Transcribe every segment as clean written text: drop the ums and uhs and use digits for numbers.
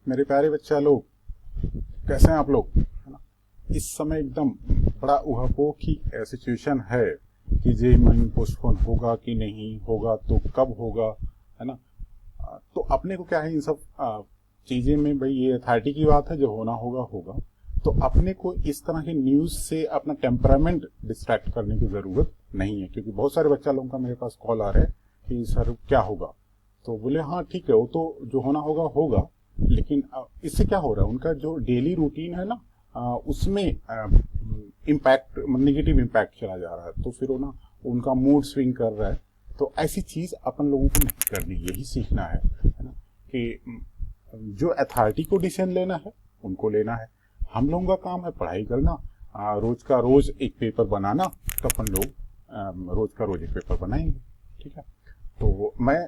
मेरे प्यारे बच्चा लोग, कैसे हैं आप लोग? है ना। इस समय एकदम बड़ा उहापोह की सिचुएशन है कि जे मई पोस्टपोन होगा कि नहीं होगा, तो कब होगा, है ना। तो अपने को क्या है, इन सब चीजें में भाई ये अथॉरिटी की बात है, जो होना होगा होगा। तो अपने को इस तरह की न्यूज से अपना टेम्परामेंट डिस्ट्रैक्ट करने की जरूरत नहीं है, क्योंकि बहुत सारे बच्चा लोगों का मेरे पास कॉल आ रहे हैं कि सर क्या होगा। तो बोले हाँ ठीक है, वो तो जो होना होगा होगा, लेकिन इससे क्या हो रहा है, उनका जो डेली रूटीन है ना, उसमें इम्पैक्ट, नेगेटिव इम्पैक्ट चला जा रहा है। तो फिर वो ना उनका मूड स्विंग कर रहा है। तो ऐसी चीज अपन लोगों को नहीं करनी, यही सीखना है ना, कि जो अथॉरिटी को डिसीजन लेना है उनको लेना है। हम लोगों का काम है पढ़ाई करना, रोज का रोज एक पेपर बनाना। तो अपन लोग रोज का रोज एक पेपर बनाएंगे, ठीक है। तो मैं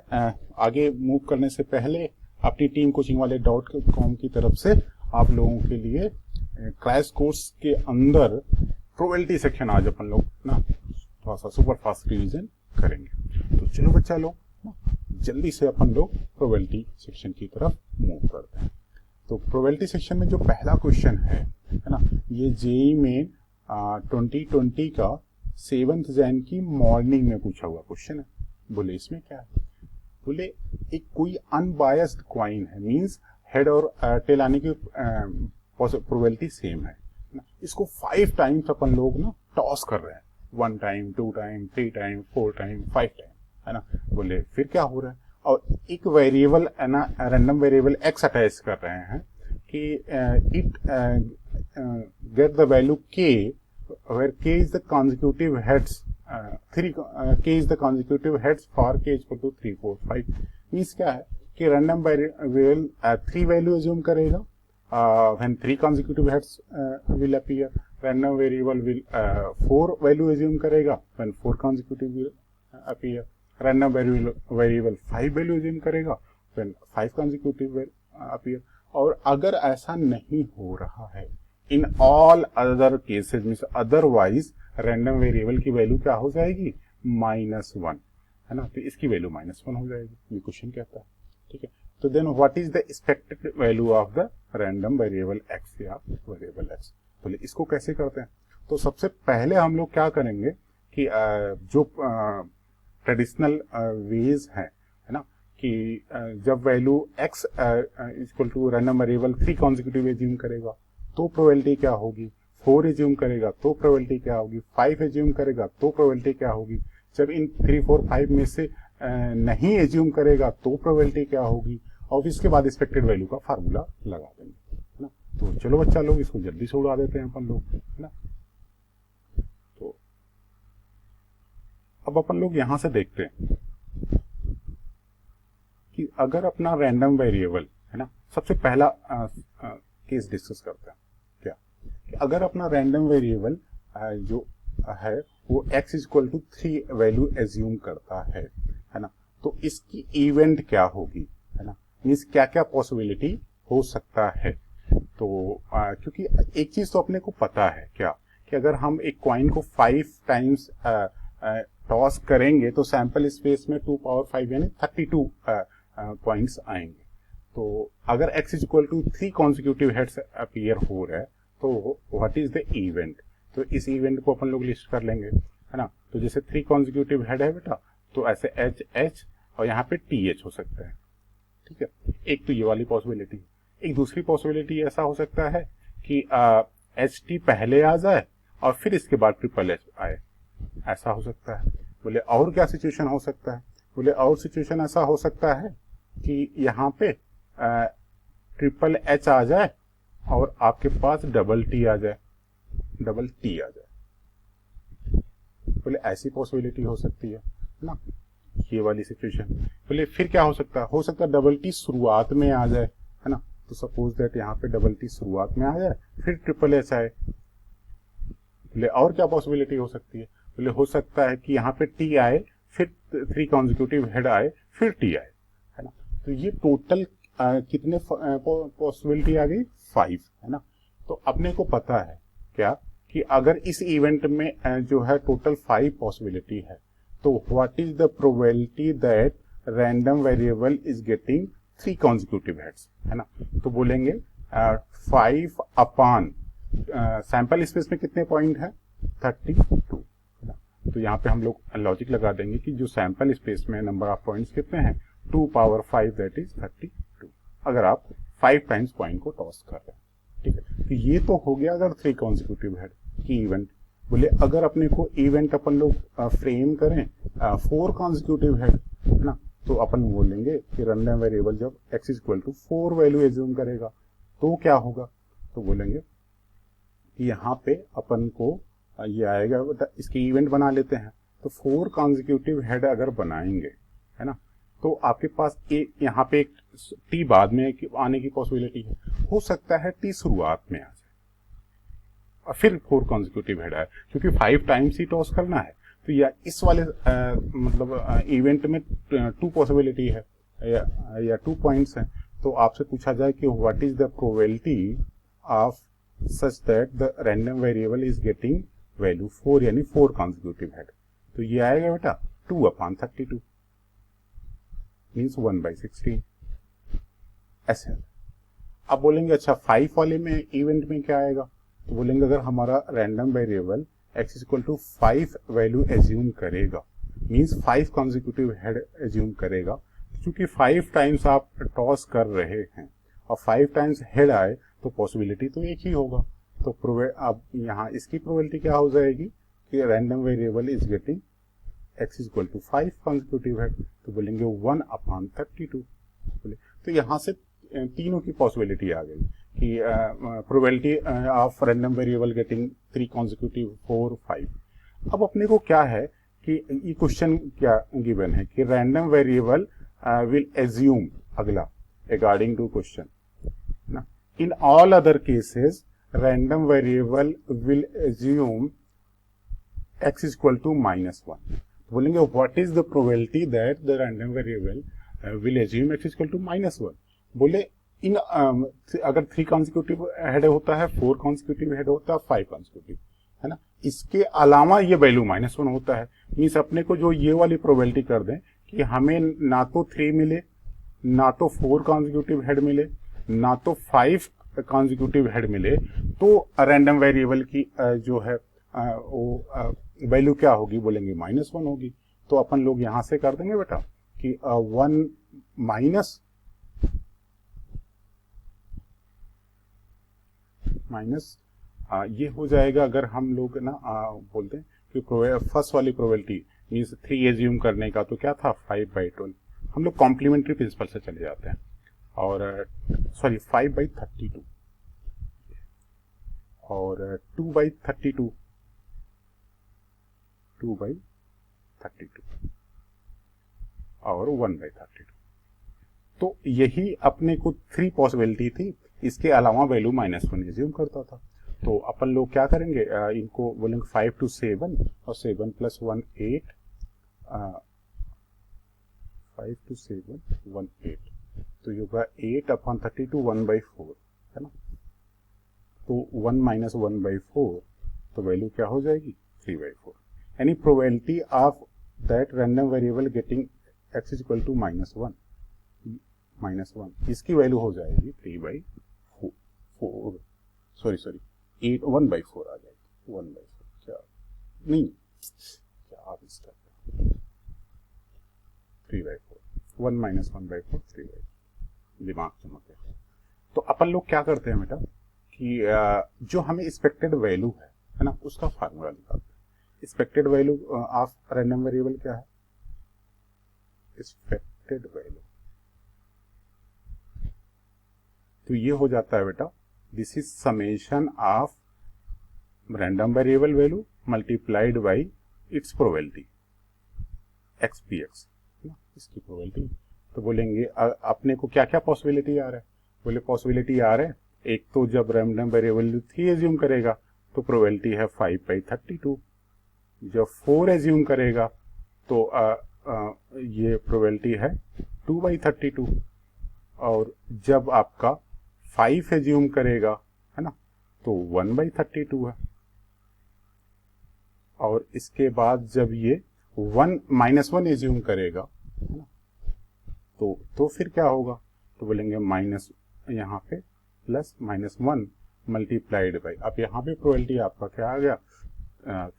आगे मूव करने से पहले अपनी टीम कोचिंग वाले .com की तरफ से आप लोगों के लिए क्रैश कोर्स के अंदर प्रोबेबिलिटी सेक्शन आज अपन लोग ना थोड़ा सा सुपर फास्ट रिवीजन करेंगे। तो चलो बच्चा लोग ना, जल्दी से अपन लोग प्रोबेबिलिटी सेक्शन की तरफ मूव करते हैं। तो प्रोबेबिलिटी सेक्शन में जो पहला क्वेश्चन है ना, ये जेईई में 2020 का 7 जैन की मॉर्निंग में पूछा हुआ क्वेश्चन है। बोले इसमें क्या है, बोले एक कोई अनबायस्ड कॉइन है, मींस हेड और टेल आने की प्रोबेबिलिटी सेम है ना। इसको 5 टाइम्स अपन लोग ना टॉस कर रहे हैं, 1 time, 2 time, 3 time, 4 time, 5 time, है ना। बोले फिर क्या हो रहा है, और एक वेरिएबल है ना, रैंडम वेरिएबल एक्स अटैच कर रहे हैं कि इट गेट द वैल्यू के where k is the consecutive heads, k is the consecutive heads for k is equal to 3, 4, 5। Means क्या है कि रैंडम वेरिएबल 3 वैल्यू एज्यूम करेगा when 3 consecutive heads will appear। Random variable will 4 value assume करेगा when 4 consecutive will appear। Random variable 5 value assume करेगा when 5 consecutive will appear। और अगर ऐसा नहीं हो रहा है, इन all other cases means otherwise random variable की वैल्यू क्या हो जाएगी, -1, है ना। तो इसकी वैल्यू -1 हो जाएगी, ये क्वेश्चन कहता है, ठीक है। तो then what is the expected value of the random variable X या वेरिएबल एक्स। बोले इसको कैसे करते हैं। तो सबसे पहले हम लोग क्या करेंगे कि जो ट्रेडिशनल वेज है ना, कि जब value X equal to random variable 3 consecutive assume करेगा तो प्रोबेबिलिटी क्या होगी, 4 एज्यूम करेगा तो प्रोबेबिलिटी क्या होगी, 5 एज्यूम करेगा तो प्रोबेबिलिटी क्या होगी, जब इन 3, 4, 5 में से नहीं एज्यूम करेगा तो प्रोबेबिलिटी क्या होगी, और इसके बाद एक्सपेक्टेड वैल्यू का फार्मूला लगा देंगे, है ना। तो चलो बच्चा लोग इसको जल्दी से उड़ा देते हैं अपन लोग, है ना। तो अब अपन लोग यहां से देखते हैं कि अगर अपना रैंडम वेरिएबल है ना, सबसे पहला केस डिस्कस करते हैं क्या, कि अगर अपना रैंडम वेरिएबल जो है वो x equal to 3 value assume करता है ना, तो इसकी इवेंट क्या होगी, है ना। मीन्स क्या क्या पॉसिबिलिटी हो सकता है। तो क्योंकि एक चीज तो अपने को पता है क्या, कि अगर हम एक कॉइन को 5 टाइम्स टॉस करेंगे तो सैंपल स्पेस में 2 पावर 5 यानी 32 पॉइंट्स आएंगे। तो अगर x is equal to 3 consecutive heads appear हो रहा है तो व्हाट इज द इवेंट। तो इस इवेंट को अपन लोग लिस्ट कर लेंगे, है ना। तो जैसे 3 कॉन्सिक्यूटिव हेड है बेटा, तो ऐसे h और यहाँ पे th हो सकता है, ठीक है। एक तो ये वाली पॉसिबिलिटी। एक दूसरी पॉसिबिलिटी ऐसा हो सकता है कि ht पहले आ जाए और फिर इसके बाद ट्रिपल h आए, ऐसा हो सकता है। बोले और क्या सिचुएशन हो सकता है, बोले और सिचुएशन ऐसा हो सकता है कि यहाँ पे ट्रिपल h आ जाए और आपके पास डबल t आ जाए, बोले ऐसी पॉसिबिलिटी हो सकती है ना, ये वाली सिचुएशन। बोले फिर क्या हो सकता है डबल t शुरुआत में आ जाए, है ना। तो सपोज दैट यहाँ पे डबल t शुरुआत में आ जाए फिर ट्रिपल h आए। बोले और क्या पॉसिबिलिटी हो सकती है, बोले हो सकता है कि यहाँ पे t आए फिर 3 कॉन्जिक्यूटिव हेड आए फिर t आए, है ना। तो ये टोटल कितने पॉसिबिलिटी आ गई, 5, है ना। तो अपने को पता है क्या कि अगर इस इवेंट में जो है टोटल 5 पॉसिबिलिटी है, तो what is the probability that random variable is getting 3 consecutive heads, है ना। तो बोलेंगे 5 अपॉन सैंपल स्पेस में कितने पॉइंट है 32, है ना। तो यहाँ पे हम लोग लॉजिक लगा देंगे कि जो सैंपल स्पेस में नंबर ऑफ पॉइंट्स कितने हैं 2 पावर 5 दैट इज 32, अगर आप 5 टाइम्स पॉइंट को टॉस कर रहे हैं, ठीक है। तो ये तो हो गया अगर 3 कॉन्जिक्यूटिव हेड की इवेंट। बोले अगर अपने को इवेंट अपन लोग फ्रेम करें 4 कॉन्जिक्यूटिव हेड, है ना, तो अपन बोलेंगे कि रैंडम वेरिएबल जब x is equal to 4 value assume करेगा तो क्या होगा, तो बोलेंगे कि यहाँ पे अपन को ये आएगा, इसकी इवेंट बना लेते हैं। तो 4 कॉन्जिक्यूटिव हेड अगर बनाएंगे, है ना, तो आपके पास यहाँ पे एक टी बाद में आने की पॉसिबिलिटी है, हो सकता है टी शुरुआत में आ जाए और फिर 4 कॉन्जिक्यूटिव हेड आए, क्योंकि 5 टाइम्स ही टॉस करना है। तो या इस वाले मतलब इवेंट में 2 पॉसिबिलिटी है या 2 पॉइंट्स हैं। तो आपसे पूछा जाए कि what is the probability of such that the random variable is getting value 4, यानी 4 कॉन्जिक्यूटिव हेड। तो ये आएगा बेटा 2 अपॉन 32 मीन्स 1/16 ऐसे। अब बोलेंगे अच्छा 5 वाले में इवेंट में क्या आएगा, तो बोलेंगे अगर हमारा random variable x is equal to 5 value assume करेगा, मीन्स 5 कॉन्जिक्यूटिव हेड एज्यूम करेगा, क्योंकि 5 टाइम्स आप टॉस कर रहे हैं और 5 टाइम्स हेड आए तो पॉसिबिलिटी तो एक ही होगा। तो अब यहाँ इसकी प्रोबेबिलिटी क्या हो जाएगी कि random variable is getting x is equal to 5 consecutive head, तो बोलेंगे 1 अपॉन 32। तो यहाँ से तीनों की पॉसिबिलिटी आ गई कि probability of random variable getting 3 consecutive 4 5। अब अपने को क्या है कि ये क्वेश्चन क्या गिवन है कि रैंडम वेरिएबल विल एज्यूम, अगला रिगार्डिंग टू क्वेश्चन ना, in all other cases random variable will assume x is equal to -1। बोलेंगे what is the probability that the random variable will assume x is equal to -1। बोले इन अगर 3 consecutive head होता है, 4 consecutive head होता है, 5 consecutive, है ना, इसके अलावा ये वैल्यू -1 होता है। मीन्स अपने को जो ये वाली प्रोबेबिलिटी कर दें कि हमें ना तो 3 मिले, ना तो 4 कॉन्जिक्यूटिव हेड मिले, ना तो 5 कॉन्जिक्यूटिव हेड मिले, तो रैंडम वेरिएबल की जो है वो वैल्यू क्या होगी, बोलेंगे -1 होगी। तो अपन लोग यहां से कर देंगे बेटा कि 1 माइनस ये हो जाएगा अगर हम लोग ना बोलते हैं कि फर्स्ट वाली प्रोबेबिलिटी मीन्स 3 एज्यूम करने का तो क्या था 5/12। हम लोग कॉम्प्लीमेंट्री प्रिंसिपल से चले जाते हैं और सॉरी 5/32 और 2/32 और 1/32। तो यही अपने को 3 पॉसिबिलिटी थी, इसके अलावा वैल्यू -1 एज्यूम करता था। तो अपन लोग क्या करेंगे, इनको बोलेंगे 5 to 7 और 7 + 1 8, 5 to 7 1 8, तो ये होगा 8 अपॉन 32 1/4, है ना। तो 1 - 1/4 तो वैल्यू क्या हो जाएगी 3/4। यानी probability of that random variable getting x is equal to -1, इसकी वैल्यू हो जाएगी 3/4, सॉरी 1/4 आ जाएगी, 1/4 क्या नहीं क्या आप इसका 3/4, 1 - 1/4 3/4, दिमाग चमक गया। तो अपन लोग क्या करते हैं बेटा कि जो हमें एक्सपेक्टेड वैल्यू है ना, उसका फार्मूला निकालते हैं। Expected value of random variable क्या है, एक्सपेक्टेड वैल्यू, तो ये हो जाता है बेटा this is summation of random variable value multiplied by its probability xpx, इसकी प्रोबेबिलिटी। तो बोलेंगे अपने को क्या क्या पॉसिबिलिटी आ रहा है, बोले पॉसिबिलिटी आ रहा है एक तो जब रैंडम वेरिएबल 3 एज्यूम करेगा तो प्रोबेबिलिटी है 5/32, जब 4 एज्यूम करेगा तो ये प्रोबेबिलिटी है 2/32, और जब आपका 5 एज्यूम करेगा, है ना, तो 1/32 है, और इसके बाद जब ये 1 - 1 एज्यूम करेगा, है ना, तो फिर क्या होगा, तो बोलेंगे माइनस यहाँ पे प्लस -1 मल्टीप्लाइड बाई, अब यहाँ पे प्रोबेबिलिटी आपका क्या आ गया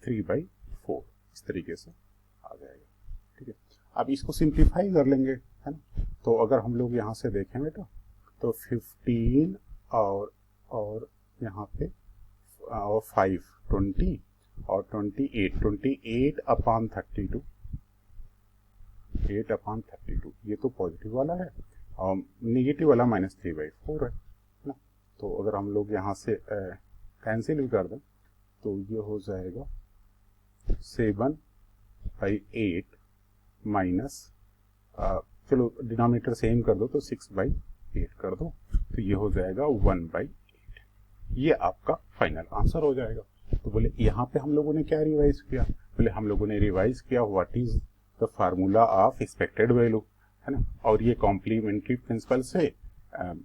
3/4, इस तरीके से आ जाएगा। ठीक है, अब इसको सिंप्लीफाई कर लेंगे, है ना। तो अगर हम लोग यहाँ से देखें बेटा तो 15 और यहाँ पे और 5 20 और 28 अपान 32, 8/32, ये तो पॉजिटिव वाला है और नेगेटिव वाला -3/4 है ना। तो अगर हम लोग यहाँ से कैंसिल भी कर दें तो ये हो जाएगा 7/8 माइनस, चलो डिनोमिनेटर सेम कर दो तो 6/8 कर दो, तो ये हो जाएगा 1/8। ये आपका फाइनल आंसर हो जाएगा। तो बोले यहाँ पे हम लोगों ने क्या रिवाइज किया, बोले हम लोगों ने रिवाइज किया what is the formula of expected value, है ना। और ये कॉम्प्लीमेंट्री प्रिंसिपल से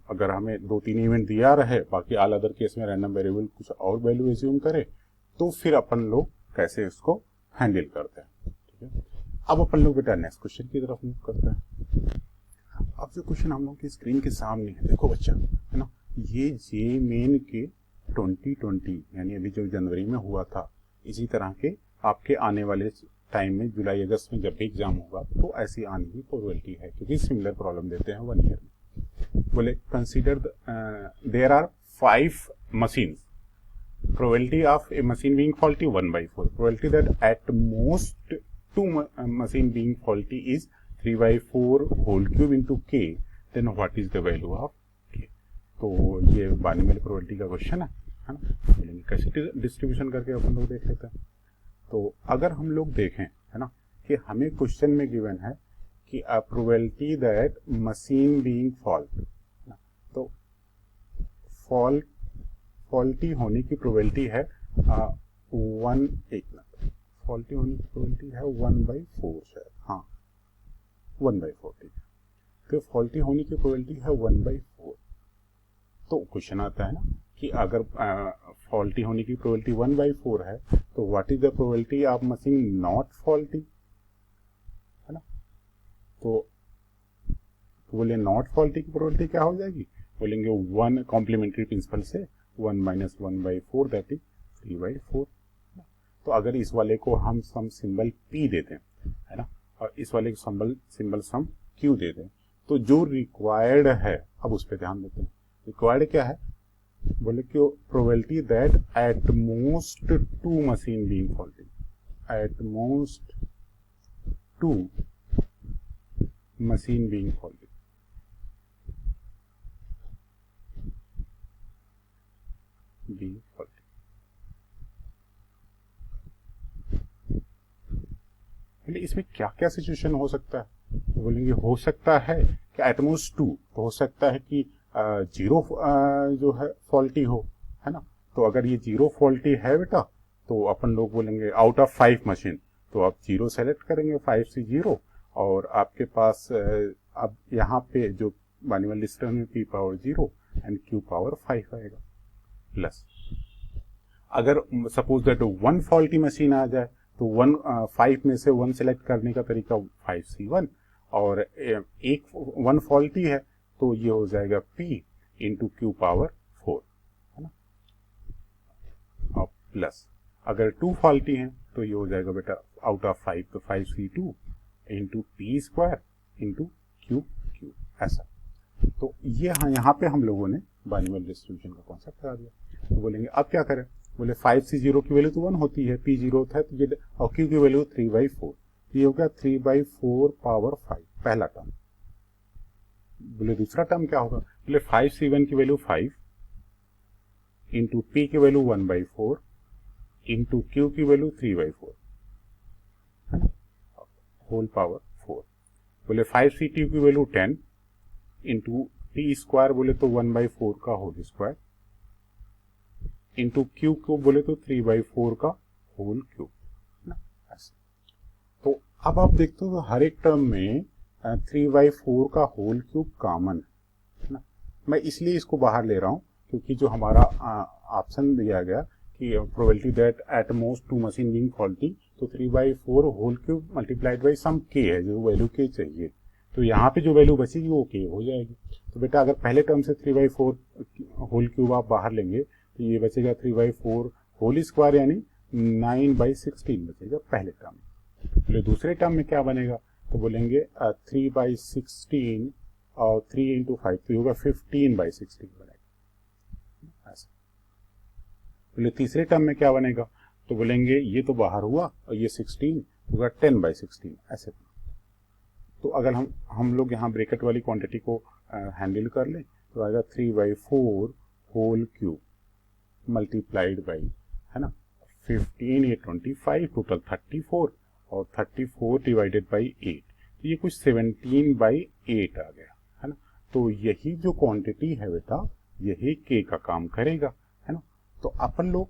अगर हमें 2-3 इवेंट दिया रहे, बाकी ऑल अदर केस में रैंडम वेरिएबल कुछ और वैल्यू एज्यूम करे, तो फिर अपन लोग कैसे इसको हैंडल करते हैं। ठीक है, अब अपन लोग बेटा नेक्स्ट क्वेश्चन की तरफ मूव करते हैं। अब जो क्वेश्चन हम लोग की स्क्रीन के सामने है, देखो बच्चा, है ना, ये जे मेन के 2020 यानी अभी जो जनवरी में हुआ था, इसी तरह के आपके आने वाले टाइम में जुलाई अगस्त में जब भी एग्जाम होगा तो ऐसी आने की प्रोबेबिलिटी है, क्योंकि सिमिलर प्रॉब्लम देते हैं 1 ईयर में। बोले consider there are 5 machines, probability of a machine being faulty 1/4, probability that at most 2 machine being faulty is 3/4 whole cube into k, then what is the value of k। तो ये binomial probability का question है ना। कैसे distribution करके अपन लोग देख लेते हैं। तो अगर हम लोग देखें, है ना, कि हमें क्वेश्चन में गिवन है कि a probability that machine being fault, तो फॉल्टी होने की प्रोबेबिलिटी है 1/4 शायद, हाँ 1/4, ठीक है। तो फॉल्टी होने की प्रोबेबिलिटी है 1/4। तो क्वेश्चन आता है ना कि अगर फॉल्टी होने की प्रोबेबिलिटी 1/4 है तो what is the probability of machine not faulty, है ना। तो बोले नॉट फॉल्टी की प्रोबेबिलिटी क्या हो जाएगी, बोलेंगे 1 कॉम्प्लीमेंट्री प्रिंसिपल से 1 - 1/4 दैट इज 3/4। तो अगर इस वाले को हम सम सिंबल p देते हैं, है ना, और इस वाले को सिंबल सम q दे दें, तो जो रिक्वायर्ड है, अब उस पर ध्यान देते हैं। रिक्वायर्ड क्या है, बोले कि probability that at most 2 machine being faulty, eight most 2 machine being faulty, इसमें क्या क्या सिचुएशन हो सकता है, तो बोलेंगे हो सकता है कि एटमोस्ट 2, तो हो सकता है कि 0 जो है फॉल्टी हो, है ना। तो अगर ये 0 फॉल्टी है बेटा, तो अपन लोग बोलेंगे आउट ऑफ 5 मशीन, तो आप 0 सेलेक्ट करेंगे, 5 से 0, और आपके पास अब यहाँ पे जो बाइनोमियल लिस्टर में p power 0 and q power 5 आएगा, प्लस अगर सपोज दैट 1 फॉल्टी मशीन आ जाए तो 5 में से 1 सेलेक्ट करने का तरीका 5c1, और एक 1 फॉल्टी है तो ये हो जाएगा p इंटू q पावर 4, है ना, और प्लस अगर 2 फॉल्टी हैं तो ये हो जाएगा बेटा आउट ऑफ 5, तो 5c2 into p square into q, ऐसा। तो ये यहाँ पे हम लोगों ने बाइनोमियल डिस्ट्रीब्यूशन का कॉन्सेप्ट लगा दिया। तो बोलेंगे अब क्या करें, बोले 5 से 0 की वैल्यू तो 1 होती है, p 0 होता है तो ये, और q की वैल्यू 3/4, ये हो गया 3/4 पावर 5, पहला टर्म। बोले दूसरा टर्म क्या होगा, बोले 5c1 की वैल्यू 5 इंटू p की वैल्यू 1/4 इंटू q की वैल्यू 3/4, है ना, होल पावर 4। बोले 5c2 की वैल्यू 10 इंटू p स्क्वायर बोले तो 1/4 का होल स्क्वायर इंटू q को बोले तो 3/4 का होल क्यूब, ना ऐसे। तो अब आप देखते हो हर एक टर्म में 3/4 का होल क्यूब कॉमन है ना। मैं इसलिए इसको बाहर ले रहा हूं क्योंकि जो हमारा ऑप्शन दिया गया कि probability that at most 2 machine being faulty, तो 3/4 whole cube multiplied by some k है, जो वैल्यू k चाहिए, तो यहाँ पे जो वैल्यू बचेगी वो k हो जाएगी। तो तो बेटा अगर पहले टर्म से 3/4 होल क्यूब आप बाहर लेंगे तो ये बचेगा 3/4 होल स्क्वायर यानी 9/16 बचेगा पहले टर्म में। बोले दूसरे टर्म में क्या बनेगा, तो बोलेंगे 3/16 और 3 इंटू 5 तो होगा 15/16 बनेगा ऐसा। बोले तीसरे टर्म में क्या बनेगा, तो बोलेंगे ये तो बाहर हुआ और ये 16 होगा 10/16 ऐसे। तो अगर हम लोग यहाँ ब्रैकेट वाली क्वांटिटी को हैंडल कर लें तो आएगा 3/4 होल क्यूब मल्टीप्लाइड बाई, है ना, 15 ये 25 टोटल 34 और 34 डिवाइडेड बाई 8 तो ये कुछ 17/8 आ गया, है ना। तो यही जो क्वांटिटी है बेटा यही के का काम करेगा, है ना। तो अपन लोग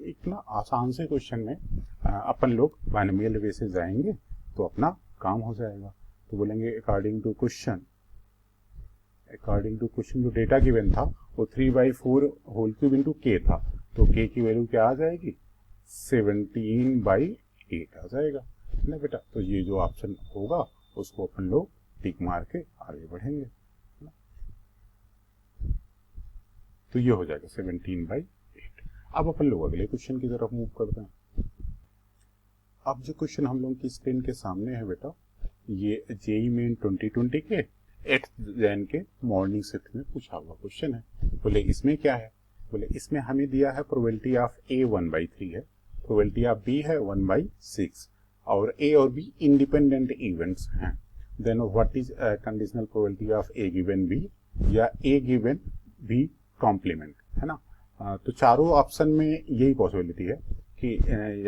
एक ना आसान से क्वेश्चन में अपन लोग बाइनोमियल वे से जाएंगे तो अपना काम हो जाएगा। तो बोलेंगे अकॉर्डिंग टू क्वेश्चन जो डेटा गिवन था वो 3/4 होल क्यूब इंटू के था, तो के की वैल्यू क्या आ जाएगी 17/8 आ जाएगा, है ना बेटा। तो ये जो ऑप्शन होगा उसको अपन लोग टिक मार के आगे बढ़ेंगे, है ना। तो ये हो जाएगा 17/8। अब अपन लोग अगले क्वेश्चन की तरफ मूव करते हैं। अब जो क्वेश्चन हम लोगों की स्क्रीन के सामने है बेटा ये जेईई मेन 2020 के 8th जैन के मॉर्निंग शिफ्ट में पूछा हुआ क्वेश्चन है। बोले इसमें क्या है, बोले इसमें हमें दिया है प्रोबेबिलिटी ऑफ ए 1/3 है, प्रोबेबिलिटी ऑफ बी है 1/6 और ए और बी इंडिपेंडेंट इवेंट्स हैं। Then what is conditional probability of A given B या ए गिवन बी कॉम्प्लीमेंट, है ना। तो चारों ऑप्शन में यही पॉसिबिलिटी है कि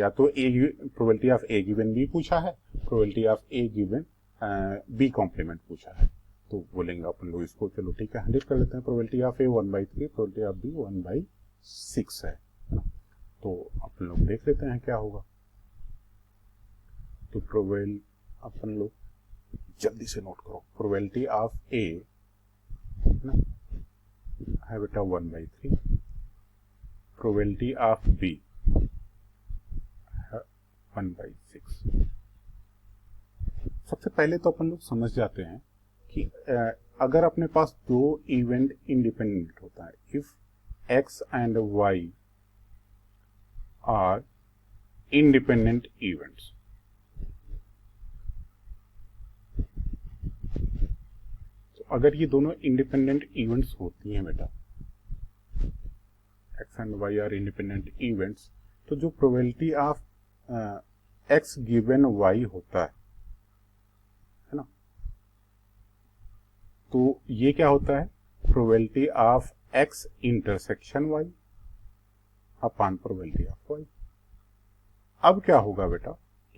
या तो A probability of A given B पूछा है, probability of A given B complement पूछा है। तो बोलेंगे अपन लोग इसको चलो ठीक है हैंडल कर लेते हैं। Probability of A 1/3 probability of B 1/6 है ना। तो अपन लोग देख लेते हैं क्या होगा। तो अपन लोग जल्दी से नोट करो, प्रोबेबिलिटी ऑफ ए ना है बेटा 1/3, प्रोबेबिलिटी ऑफ बी है 1/6। सबसे पहले तो अपन लोग समझ जाते हैं कि अगर अपने पास दो इवेंट इंडिपेंडेंट होता है, if X and Y are independent events, तो अगर ये दोनों इंडिपेंडेंट इवेंट्स होती हैं बेटा, X and Y are independent events, तो जो probability of X given Y होता है ना, तो ये क्या होता है probability of X intersection Y upon probability of Y. अब क्या होगा बेटा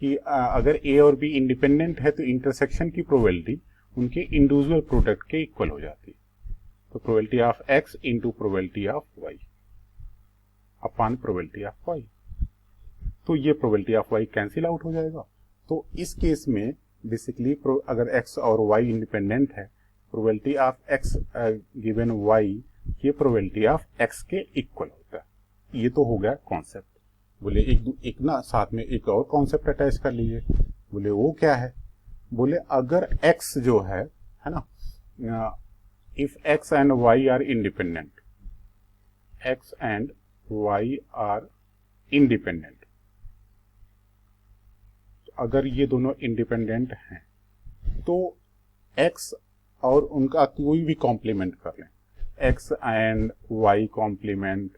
कि अगर ए और बी इंडिपेंडेंट है तो इंटरसेक्शन की प्रोबेबिलिटी उनके इंडिविजुअल प्रोडक्ट के इक्वल हो जाती है। तो probability of X into probability of Y upon probability of Y, तो ये probability of Y cancel out हो जाएगा। तो इस केस में बेसिकली अगर एक्स और वाई इंडिपेंडेंट है, probability of X given Y ये प्रोबेबिलिटी ऑफ एक्स के इक्वल होता है। ये तो हो गया कॉन्सेप्ट। बोले एक ना साथ में एक और कॉन्सेप्ट अटैच कर लीजिए। बोले वो क्या है, बोले अगर एक्स जो है ना, if X and Y are independent, X and Y are independent, अगर ये दोनों इंडिपेंडेंट हैं तो x और उनका कोई भी कॉम्प्लीमेंट कर लें, x एंड y कॉम्प्लीमेंट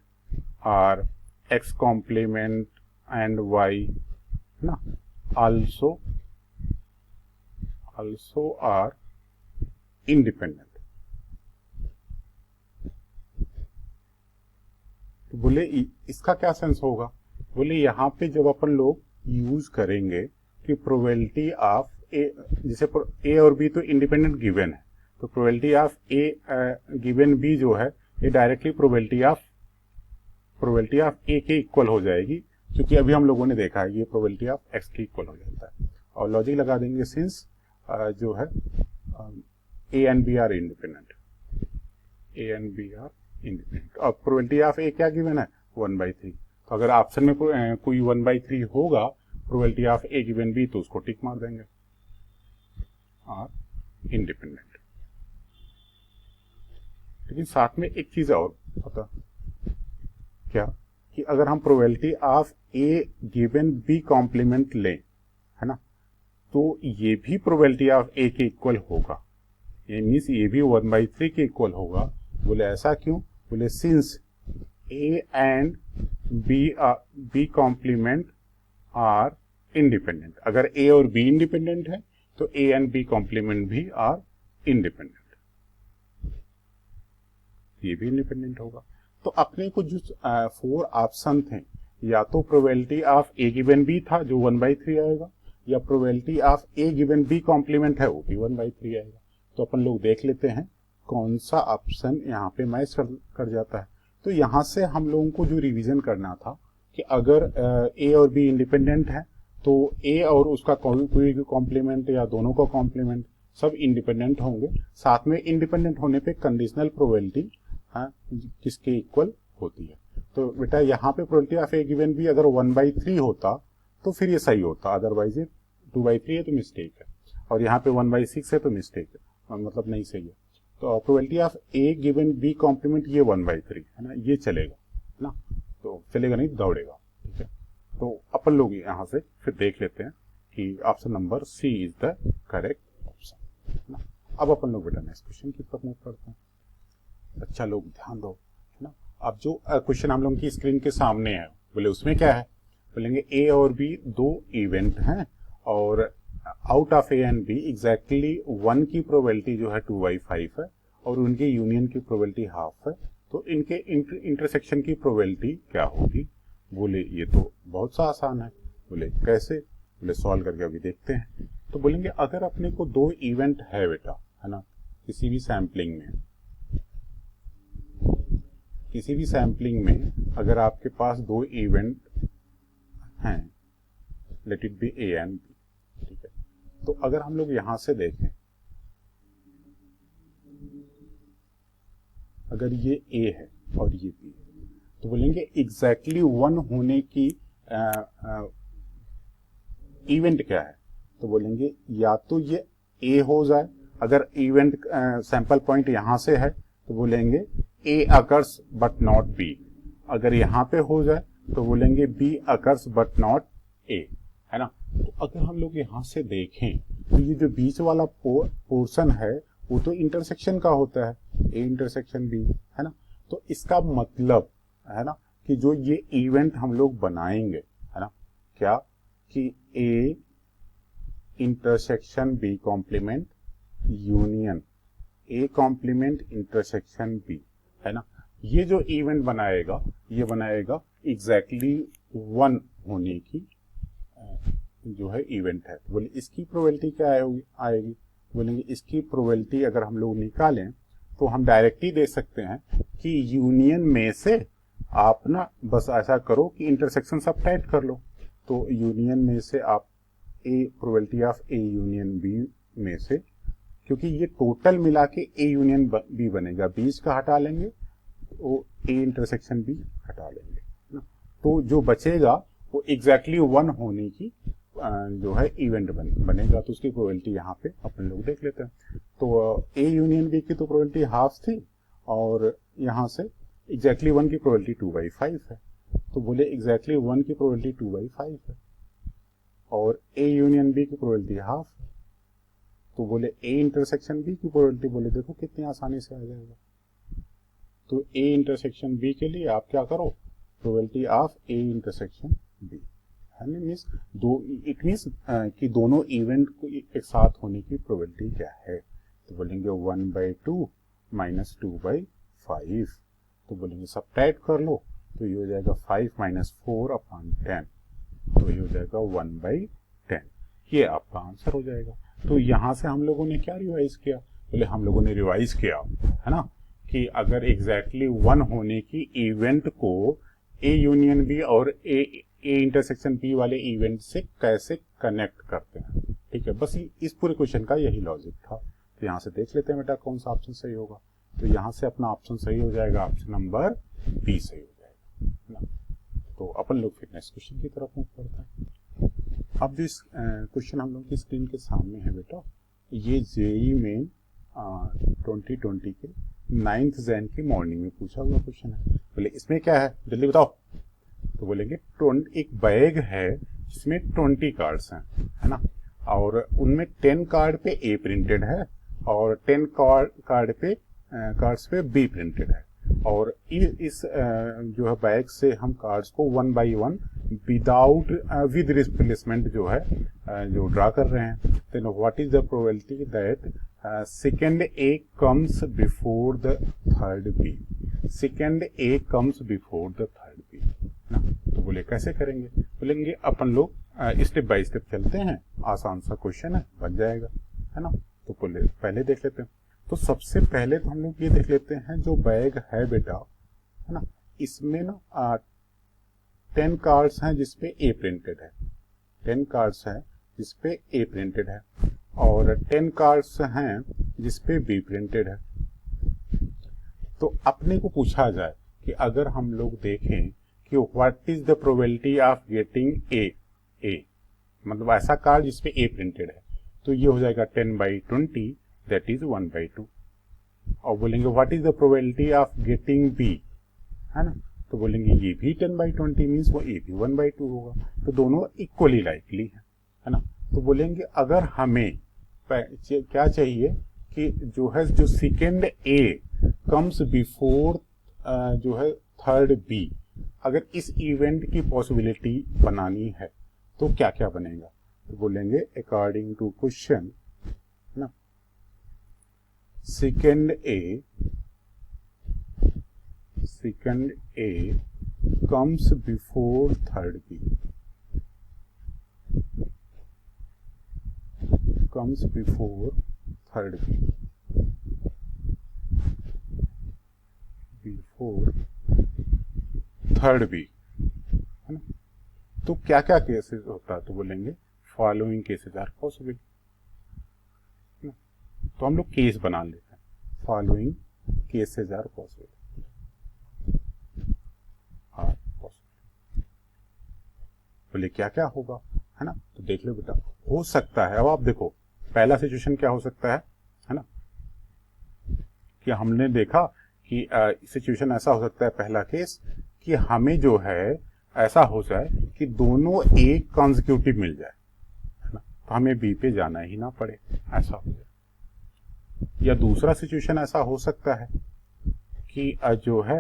और x कॉम्प्लीमेंट एंड y ना also आर इंडिपेंडेंट। तो बोले इसका क्या सेंस होगा, बोले यहाँ पे जब अपन लोग यूज करेंगे कि प्रोबेबिलिटी ऑफ ए, जैसे ए और बी तो इंडिपेंडेंट गिवन है, तो probability of A given B जो है ये डायरेक्टली प्रोबेबिलिटी ऑफ ए के इक्वल हो जाएगी, क्योंकि अभी हम लोगों ने देखा है ये प्रोबेबिलिटी ऑफ एक्स के इक्वल हो जाता है। और लॉजिक लगा देंगे सिंस जो है A and B are independent, A and B are independent. और प्रोबेबिलिटी ऑफ ए क्या गिवन है 1/3, तो अगर ऑप्शन में कोई 1/3 होगा probability of A given B तो उसको टिक मार देंगे, आर इंडिपेंडेंट। लेकिन साथ में एक चीज और पता क्या, कि अगर हम probability of A given B complement लें, है ना, तो ये भी प्रोबेबिलिटी ऑफ ए के इक्वल होगा, ये मीन्स ये भी 1/3 के इक्वल होगा। बोले ऐसा क्यों? बोले since A and B complement are independent. अगर ए और बी इंडिपेंडेंट है तो ए एंड बी कॉम्प्लीमेंट भी आर इंडिपेंडेंट, ये भी इंडिपेंडेंट होगा। तो अपने को जो 4 ऑप्शन थे, या तो probability of A given B था जो 1/3 आएगा, या probability of A given B complement है वो भी 1/3 आएगा। तो अपन लोग देख लेते हैं कौन सा ऑप्शन यहाँ पे मैच कर जाता है। तो यहाँ से हम लोगों को जो रिवीजन करना था कि अगर ए और बी इंडिपेंडेंट है तो ए और उसका कोई भी कॉम्प्लीमेंट या दोनों का कॉम्प्लीमेंट सब इंडिपेंडेंट होंगे। साथ में इंडिपेंडेंट होने पे कंडीशनल प्रोबेबिलिटी किसके इक्वल होती है। तो बेटा यहाँ पे probability of A given B अगर 1/3 होता तो फिर ये सही होता, अदरवाइज ये 2/3 है तो मिस्टेक है, और यहाँ पे 1/6 है तो मिस्टेक है, मतलब नहीं सही है। तो probability of A given B complement ये 1/3 है ना, ये चलेगा ना, तो चलेगा नहीं दौड़ेगा, ठीक है। तो अपन लोग यहाँ से फिर देख लेते हैं कि option number C is the correct option ना। अब अपन लोग बेटा नेक्स्ट क्वेश्चन की तरफ मूव करते हैं। अच्छा लोग ध्यान दो, है ना। अब जो क्वेश्चन हम लोग की स्क्रीन के सामने है, बोले उसमें क्या है, बोलेंगे ए और बी दो इवेंट हैं और out of A and B exactly 1 की प्रोबेबिलिटी जो है 2/5 है और उनके यूनियन की प्रोबेबिलिटी हाफ है। तो इनके इंटरसेक्शन की प्रोबेबिलिटी क्या होगी? बोले ये तो बहुत सा आसान है। बोले कैसे? बोले सॉल्व करके अभी देखते हैं। तो बोलेंगे अगर अपने को 2 इवेंट है बेटा, है ना, किसी भी सैम्पलिंग में अगर आपके पास 2 इवेंट हैं, let it be A and B, ठीक है। तो अगर हम लोग यहां से देखें, अगर ये ए है और ये बी है, तो बोलेंगे एग्जैक्टली 1 होने की इवेंट क्या है? तो बोलेंगे या तो ये ए हो जाए, अगर इवेंट सैंपल पॉइंट यहां से है तो बोलेंगे A occurs but not B. अगर यहां पे हो जाए तो बोलेंगे B occurs but not A, है ना। तो अगर हम लोग यहां से देखें तो ये जो बीच वाला पोर्शन है वो तो इंटरसेक्शन का होता है, ए इंटरसेक्शन बी, है ना। तो इसका मतलब है ना कि जो ये इवेंट हम लोग बनाएंगे, है ना, क्या कि A intersection B complement union A complement intersection B, है ना। ये जो इवेंट बनाएगा ये बनाएगा एग्जैक्टली 1 होने की जो है इवेंट है। तो बोले इसकी प्रोबेबिलिटी क्या आएगी? बोलेंगे इसकी प्रोबेबिलिटी अगर हम लोग निकालें तो हम डायरेक्टली दे सकते हैं कि यूनियन में से आप ना बस ऐसा करो कि इंटरसेक्शन सब टाइट कर लो। तो यूनियन में से आप A probability of A union B में से, क्योंकि ये टोटल मिला के ए यूनियन बी बनेगा, बीच का हटा लेंगे तो ए इंटरसेक्शन बी हटा लेंगे ना, तो जो बचेगा वो एग्जैक्टली 1 होने की जो है इवेंट बनेगा। तो उसकी प्रोबेबिलिटी यहाँ पे अपन लोग देख लेते हैं। तो ए यूनियन बी की तो प्रोबेबिलिटी हाफ थी और यहाँ से एग्जैक्टली 1 की प्रोबेबिलिटी 2/5 है। तो बोले एग्जैक्टली 1 की प्रोबेबिलिटी 2/5 है और ए यूनियन बी की प्रोबेबिलिटी हाफ है। तो बोले ए इंटरसेक्शन बी की प्रोबेबिलिटी, बोले देखो कितनी आसानी से आ जाएगा। तो ए इंटरसेक्शन बी के लिए आप क्या करो, probability of A intersection B, है ना, मीन्स इट मीन्स कि दोनों इवेंट को एक साथ होने की प्रोबेबिलिटी क्या है। तो बोलेंगे 1/2 माइनस 2/5। तो बोलेंगे सबट्रैक्ट कर लो तो ये हो जाएगा 5 - 4/10, तो ये हो जाएगा 1/10। ये आपका आंसर हो जाएगा। तो यहां से हम लोगों ने क्या रिवाइज किया? बोले हम लोगों ने रिवाइज किया, है ना, कि अगर एग्जैक्टली 1 होने की इवेंट को ए यूनियन बी और ए इंटरसेक्शन बी वाले इवेंट से कैसे कनेक्ट करते हैं। ठीक है, बस इस पूरे क्वेश्चन का यही लॉजिक था। तो यहाँ से देख लेते हैं बेटा कौन सा ऑप्शन सही होगा। तो यहाँ से अपना ऑप्शन सही हो जाएगा, ऑप्शन नंबर बी सही हो जाएगा, है ना। तो अपन लोग फिर नेक्स्ट क्वेश्चन की तरफ मूव करते हैं। अब जो क्वेश्चन हम लोग की स्क्रीन के सामने है बेटा, ये जेईई मेन 2020 के 9 जैन की मॉर्निंग में पूछा हुआ क्वेश्चन है। बोले इसमें क्या है जल्दी बताओ। तो बोलेंगे एक बैग है जिसमें 20 कार्ड्स हैं, है ना, और उनमें 10 कार्ड पे ए प्रिंटेड है और 10 कार्ड्स पे बी प्रिंटेड है, और इस जो है बैग से हम कार्ड्स को 1 बाई 1 विद रिप्लेसमेंट जो है जो ड्रा कर रहे हैं। Then what is the probability that second A comes before the third B. Second A comes before the third B ना। तो बोले कैसे करेंगे, बोलेंगे अपन लोग स्टेप बाय स्टेप चलते हैं, आसान सा क्वेश्चन है, बन जाएगा, है ना। तो बोले पहले देख लेते हैं। तो सबसे पहले तो हम लोग ये देख लेते हैं जो बैग है बेटा, है ना, इसमें ना 10 कार्ड्स हैं जिसपे ए प्रिंटेड है, 10 कार्ड्स हैं जिसपे ए प्रिंटेड है और 10 कार्ड्स हैं जिसपे बी प्रिंटेड है। तो अपने को पूछा जाए कि अगर हम लोग देखें कि what is the probability of getting a, मतलब ऐसा कार्ड जिसपे ए प्रिंटेड है, तो ये हो जाएगा 10/20, दैट इज 1/2। और बोलेंगे what is the probability of getting B, है ना, तो बोलेंगे ये भी 10/20 मीन्स वो ए भी 1/2 होगा, तो दोनों इक्वली लाइकली है ना। तो बोलेंगे अगर हमें क्या चाहिए कि जो सेकेंड ए कम्स बिफोर जो है थर्ड बी, अगर इस इवेंट की पॉसिबिलिटी बनानी है तो क्या क्या बनेगा। तो बोलेंगे अकॉर्डिंग टू क्वेश्चन ना, second A comes before third B, comes before third B, before third B, है ना। तो क्या क्या केसेस होता है, तो बोलेंगे फॉलोइंग केसेस आर पॉसिबल। तो हम लोग केस बना लेते हैं, फॉलोइंग केसेस आर पॉसिबल, बोले क्या क्या होगा, है ना। तो देख लो बेटा, हो सकता है, अब आप देखो पहला सिचुएशन क्या हो सकता है ना, कि हमने देखा कि सिचुएशन ऐसा हो सकता है, पहला केस कि हमें जो है ऐसा हो जाए कि दोनों एक कॉन्जिक्यूटिव मिल जाए, है ना, तो हमें बी पे जाना ही ना पड़े, ऐसा हो जाए। या दूसरा सिचुएशन ऐसा हो सकता है कि जो है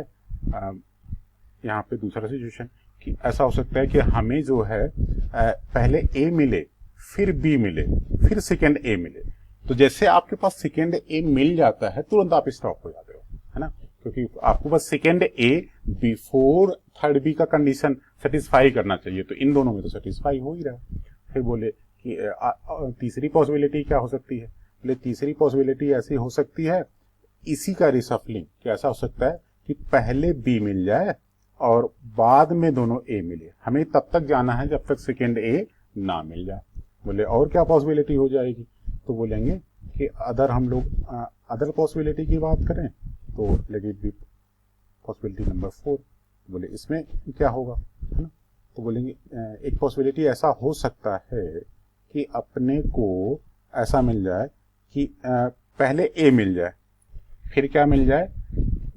यहाँ पे दूसरा सिचुएशन कि ऐसा हो सकता है कि हमें जो है पहले ए मिले, फिर बी मिले, फिर सेकेंड ए मिले। तो जैसे आपके पास सेकेंड ए मिल जाता है तुरंत आप स्टॉप हो जाते हो, है ना, क्योंकि आपको बस सेकेंड ए बिफोर थर्ड बी का कंडीशन सेटिस्फाई करना चाहिए, तो इन दोनों में तो सेटिस्फाई हो ही रहा है। फिर बोले कि तीसरी पॉसिबिलिटी क्या हो सकती है, बोले तीसरी पॉसिबिलिटी ऐसी हो सकती है, इसी का रिसफलिंग, कि ऐसा हो सकता है कि पहले बी मिल जाए और बाद में दोनों ए मिले, हमें तब तक जाना है जब तक सेकेंड ए ना मिल जाए। बोले और क्या पॉसिबिलिटी हो जाएगी, तो बोलेंगे कि अदर हम लोग अदर पॉसिबिलिटी की बात करें तो let it be possibility number 4। बोले इसमें क्या होगा, है ना, तो बोलेंगे एक पॉसिबिलिटी ऐसा हो सकता है कि अपने को ऐसा मिल जाए कि पहले ए मिल जाए, फिर क्या मिल जाए,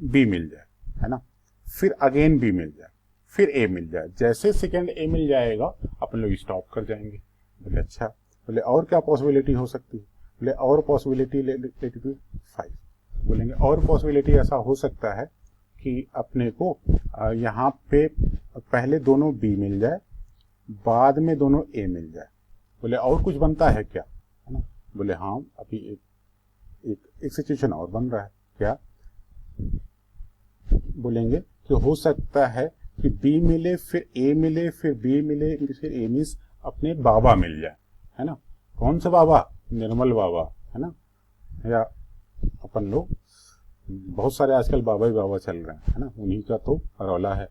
बी मिल जाए, है ना, फिर अगेन बी मिल जाए, फिर ए मिल जाए। जैसे सेकेंड ए मिल जाएगा अपन लोग स्टॉप कर जाएंगे। बोले अच्छा, बोले और क्या पॉसिबिलिटी हो सकती है, बोले और पॉसिबिलिटी लेट इट बी 5। बोलेंगे और पॉसिबिलिटी ऐसा हो सकता है कि अपने को यहाँ पे पहले दोनों बी मिल जाए, बाद में दोनों ए मिल जाए। बोले और कुछ बनता है क्या, है ना, बोले हाँ अभी एक सिचुएशन और बन रहा है, क्या बोलेंगे कि हो सकता है कि बी मिले, फिर ए मिले, फिर बी मिले, फिर ए मीन्स अपने बाबा मिल जाए, है ना। कौन सा बाबा, निर्मल बाबा, है ना, या अपन लोग बहुत सारे आजकल बाबा ही बाबा चल रहे हैं, है ना, उन्हीं का तो रौला है।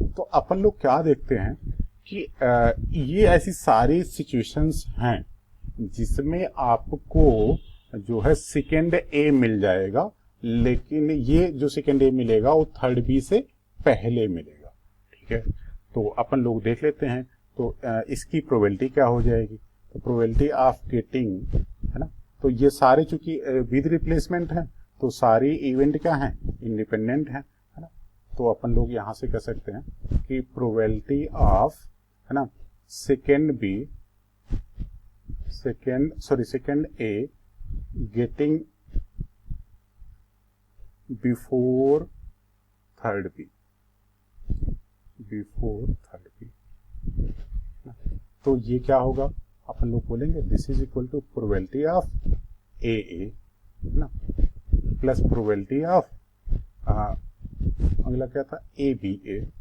तो अपन लोग क्या देखते हैं कि ये ऐसी सारी सिचुएशंस हैं जिसमें आपको जो है सेकेंड ए मिल जाएगा, लेकिन ये जो सेकेंड ए मिलेगा वो थर्ड बी से पहले मिलेगा, ठीक है। तो अपन लोग देख लेते हैं, तो इसकी प्रोबेबिलिटी क्या हो जाएगी, तो प्रोबेबिलिटी ऑफ गेटिंग, है ना, तो ये सारे चूंकि विद रिप्लेसमेंट है तो सारी इवेंट क्या है, इंडिपेंडेंट है ना। तो अपन लोग यहाँ से कह सकते हैं कि प्रोबेबिलिटी ऑफ, है ना, second A getting before third B, तो ये क्या होगा, अपन लोग बोलेंगे this is equal to probability of A ना प्लस प्रोबेबिलिटी ऑफ अगला क्या था, ए बी ए,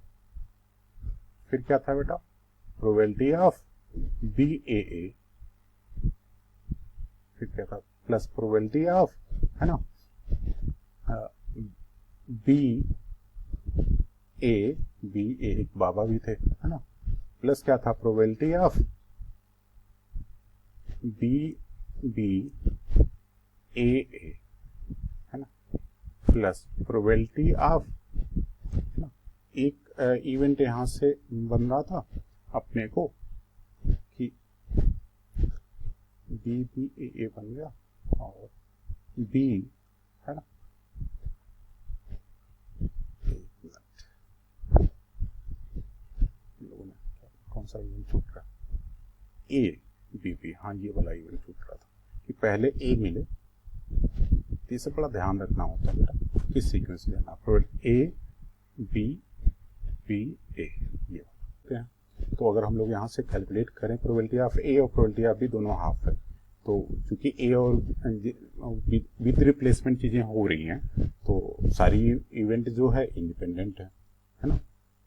फिर क्या था बेटा, प्रोबेबिलिटी ऑफ बी ए, फिर क्या था, प्लस प्रोबेबिलिटी ऑफ, है ना, बी ए एक बाबा भी थे, है ना, प्लस क्या था, प्रोबेबिलिटी ऑफ बी ए, है ना, प्लस प्रोबेबिलिटी ऑफ, है ना, एक इवेंट यहां से बन रहा था अपने को कि बी ए बन गया और बी, है ना, कौन सा इवेंट छूट रहा, ए बी, हाँ ये वाला इवेंट छूट रहा था कि पहले ए मिले, तो इसे बड़ा ध्यान रखना होता है बेटा किस सीक्वेंस में जाना, ए बी ए ये हैं। तो अगर हम लोग यहाँ से कैलकुलेट करें प्रोबेबिलिटी ऑफ ए और प्रोबेबिलिटी ऑफ बी दोनों हाफ है, तो चूंकि ए और विद रिप्लेसमेंट चीजें हो रही हैं तो सारी इवेंट जो है इंडिपेंडेंट है ना,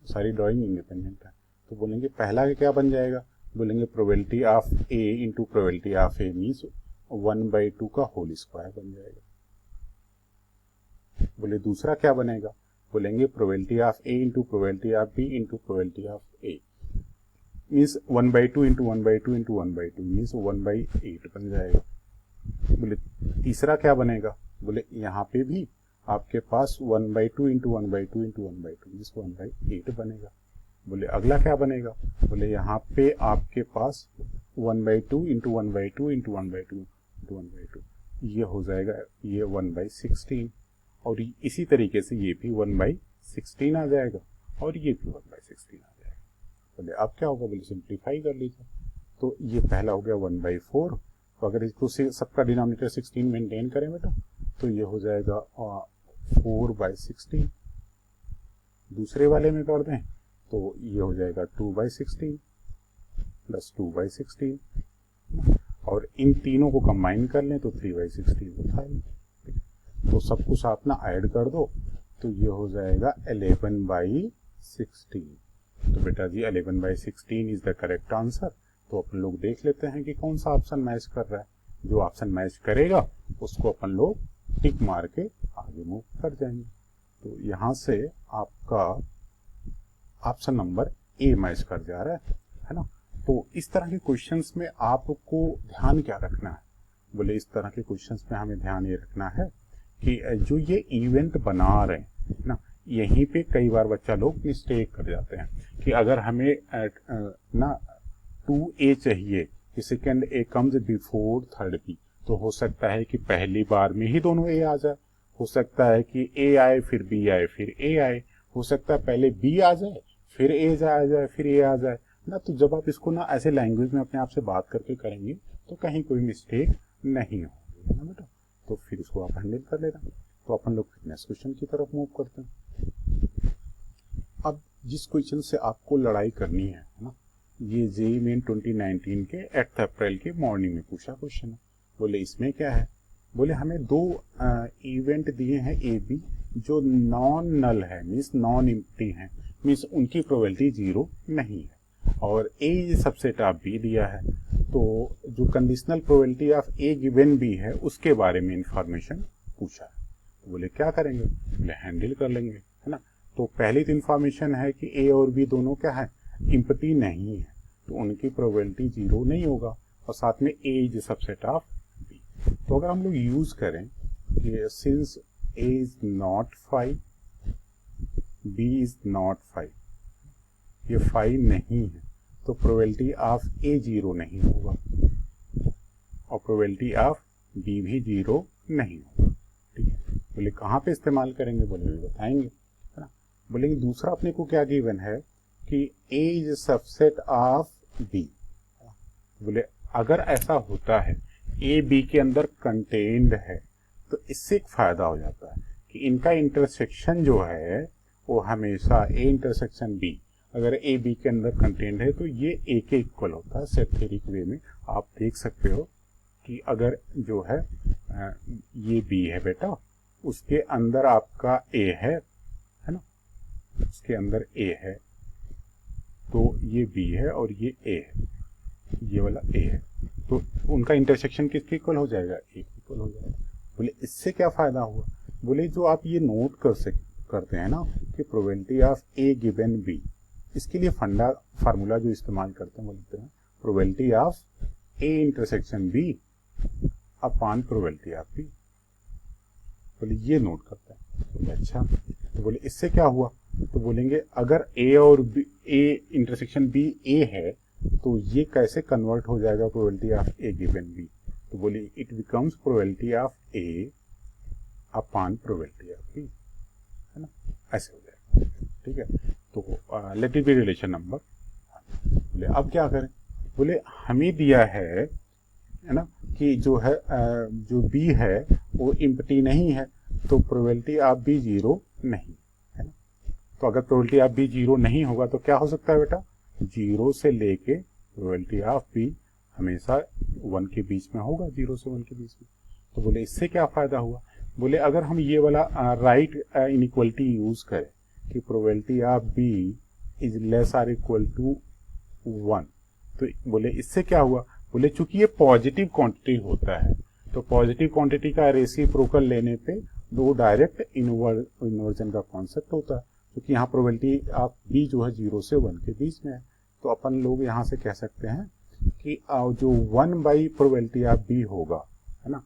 सारी ड्राइंग इंडिपेंडेंट है। तो बोलेंगे पहला क्या बन जाएगा, बोलेंगे probability of A into probability of A means 1/2 का होल स्क्वायर बन जाएगा। बोले दूसरा क्या बनेगा, बोलेंगे probability of A into probability of B into probability of A means 1/2 into 1/2 into 1/2 means 1/8 बन जाएगा। बोले तीसरा क्या बनेगा, बोले यहाँ पे भी आपके पास 1/2 इंटू 1/2 इंटू 1/2 मीन्स 1/8 बनेगा। बोले अगला क्या बनेगा, बोले यहाँ पे आपके पास 1/2 इंटू 1/2 इंटू 1/2 इंटू 1/2 ये हो जाएगा ये 1/16 और इसी तरीके से ये भी 1/16 आ जाएगा और ये भी 1/16 आ जाएगा। बोले अब क्या होगा, बोले सिंप्लीफाई कर लीजिए। तो ये पहला हो गया 1/4, तो अगर इसको सबका डिनोमिनेटर 16 मेंटेन करें बेटा तो ये हो जाएगा 4/16। दूसरे वाले में कर दें तो ये हो जाएगा 2/16 प्लस 2/16 और इन तीनों को कंबाइन कर लें तो 3/16 होता है। तो सब कुछ आप ना ऐड कर दो तो ये हो जाएगा 11/16। तो बेटा जी 11/16 इज द करेक्ट आंसर। तो अपन लोग देख लेते हैं कि कौन सा ऑप्शन मैच कर रहा है। जो ऑप्शन मैच करेगा उसको अपन लोग टिक मार के आगे मूव कर जाएंगे। तो यहाँ से आपका ऑप्शन नंबर ए मैच कर जा रहा है ना। तो इस तरह के क्वेश्चंस में आपको ध्यान क्या रखना है, बोले इस तरह के क्वेश्चंस में हमें ध्यान ये रखना है कि जो ये इवेंट बना रहे हैं ना, यहीं पे कई बार बच्चा लोग मिस्टेक कर जाते हैं कि अगर हमें ना 2a चाहिए कि second A comes before third B, तो हो सकता है कि पहली बार में ही दोनों ए आ जाए, हो सकता है कि ए आए फिर बी आए फिर ए आए, हो सकता है पहले बी आ जाए फिर ए आ जाए फिर ए आ जाए ना। तो जब आप इसको ना ऐसे लैंग्वेज में अपने आप से बात करके करेंगे तो कहीं कोई मिस्टेक नहीं होगी ना बेटा। तो फिर इसको आप हैंडल कर लेना। तो अपन लोग नेक्स्ट क्वेश्चन की तरफ मूव करते हैं। अब जिस क्वेश्चन से आपको लड़ाई करनी है ना, ये जेईई मेन 2019 के 8 अप्रैल के मॉर्निंग में पूछा क्वेश्चन है। बोले इसमें क्या है, बोले हमें दो इवेंट दिए हैं ए बी जो नॉन नल है मीन्स नॉन एम्प्टी है, मीन्स उनकी प्रोबेबिलिटी 0 नहीं है, और ए सबसेट ऑफ बी दिया है। तो जो conditional probability of A given B है उसके बारे में इंफॉर्मेशन पूछा है। तो बोले क्या करेंगे, बोले हैंडल कर लेंगे, है ना। तो पहली तो इंफॉर्मेशन है कि ए और बी दोनों क्या है, एम्प्टी नहीं है, तो उनकी प्रोबेबिलिटी 0 नहीं होगा, और साथ में A is subset of B. तो अगर हम लोग यूज करें कि since A is not 5 B is not 5, ये 5 नहीं है, तो प्रोबेबिलिटी ऑफ ए 0 नहीं होगा और प्रोबेबिलिटी ऑफ बी भी 0 नहीं होगा। ठीक है, बोले कहाँ पे इस्तेमाल करेंगे, बोले भी बताएंगे, है ना। बोलेंगे दूसरा अपने को क्या गिवन है कि ए इज सबसेट ऑफ बी। बोले अगर ऐसा होता है ए बी के अंदर कंटेन्ड है तो इससे एक फायदा हो जाता है कि इनका इंटरसेक्शन जो है वो हमेशा ए इंटरसेक्शन बी, अगर ए बी के अंदर कंटेन्ड है तो ये ए के इक्वल होता है। सेट थ्योरी के वे में आप देख सकते हो कि अगर जो है ये बी है बेटा, उसके अंदर आपका ए है ना, उसके अंदर ए है तो ये बी है और ये ए है, ये वाला ए है, तो उनका इंटरसेक्शन किसके इक्वल हो जाएगा, ए इक्वल हो जाएगा। बोले इससे क्या फायदा हुआ, बोले जो आप ये नोट करते हैं ना कि probability of A given B, इसके लिए फार्मूला जो इस्तेमाल करते हैं बोलते हैं probability of A intersection B upon probability of B. बोले ये नोट करते हैं। बोले अच्छा, तो बोले इससे क्या हुआ, तो बोलेंगे अगर ए और B, A intersection B A है तो ये कैसे कन्वर्ट हो जाएगा probability of A given B, तो बोले it becomes probability of A upon probability of B, है ना, ऐसे हो जाएगा। ठीक है, तो let it be relation number. बोले अब क्या करें, बोले हमें दिया है ना कि जो है जो बी है वो इम्पटी नहीं है तो प्रोबेबिलिटी ऑफ बी जीरो नहीं है ना। तो अगर प्रोबेबिलिटी ऑफ बी जीरो नहीं होगा तो क्या हो सकता है बेटा, जीरो से लेके प्रोबेबिलिटी ऑफ बी हमेशा 1 के बीच में होगा, 0 से 1 के बीच में। तो बोले इससे क्या फायदा हुआ, बोले अगर हम ये वाला राइट इनइक्वलिटी यूज करें कि probability of B is less or equal to 1, तो बोले इससे क्या हुआ, बोले चूंकि ये पॉजिटिव क्वांटिटी होता है तो पॉजिटिव क्वांटिटी का रेसिप्रोकल लेने पे दो डायरेक्ट इन्वर्जन का कॉन्सेप्ट होता है, क्योंकि यहाँ प्रोबेबिलिटी ऑफ बी जो है 0 से 1 के बीच में है। तो अपन लोग यहाँ से कह सकते हैं कि जो 1 बाई प्रोबेबिलिटी ऑफ बी होगा, है ना,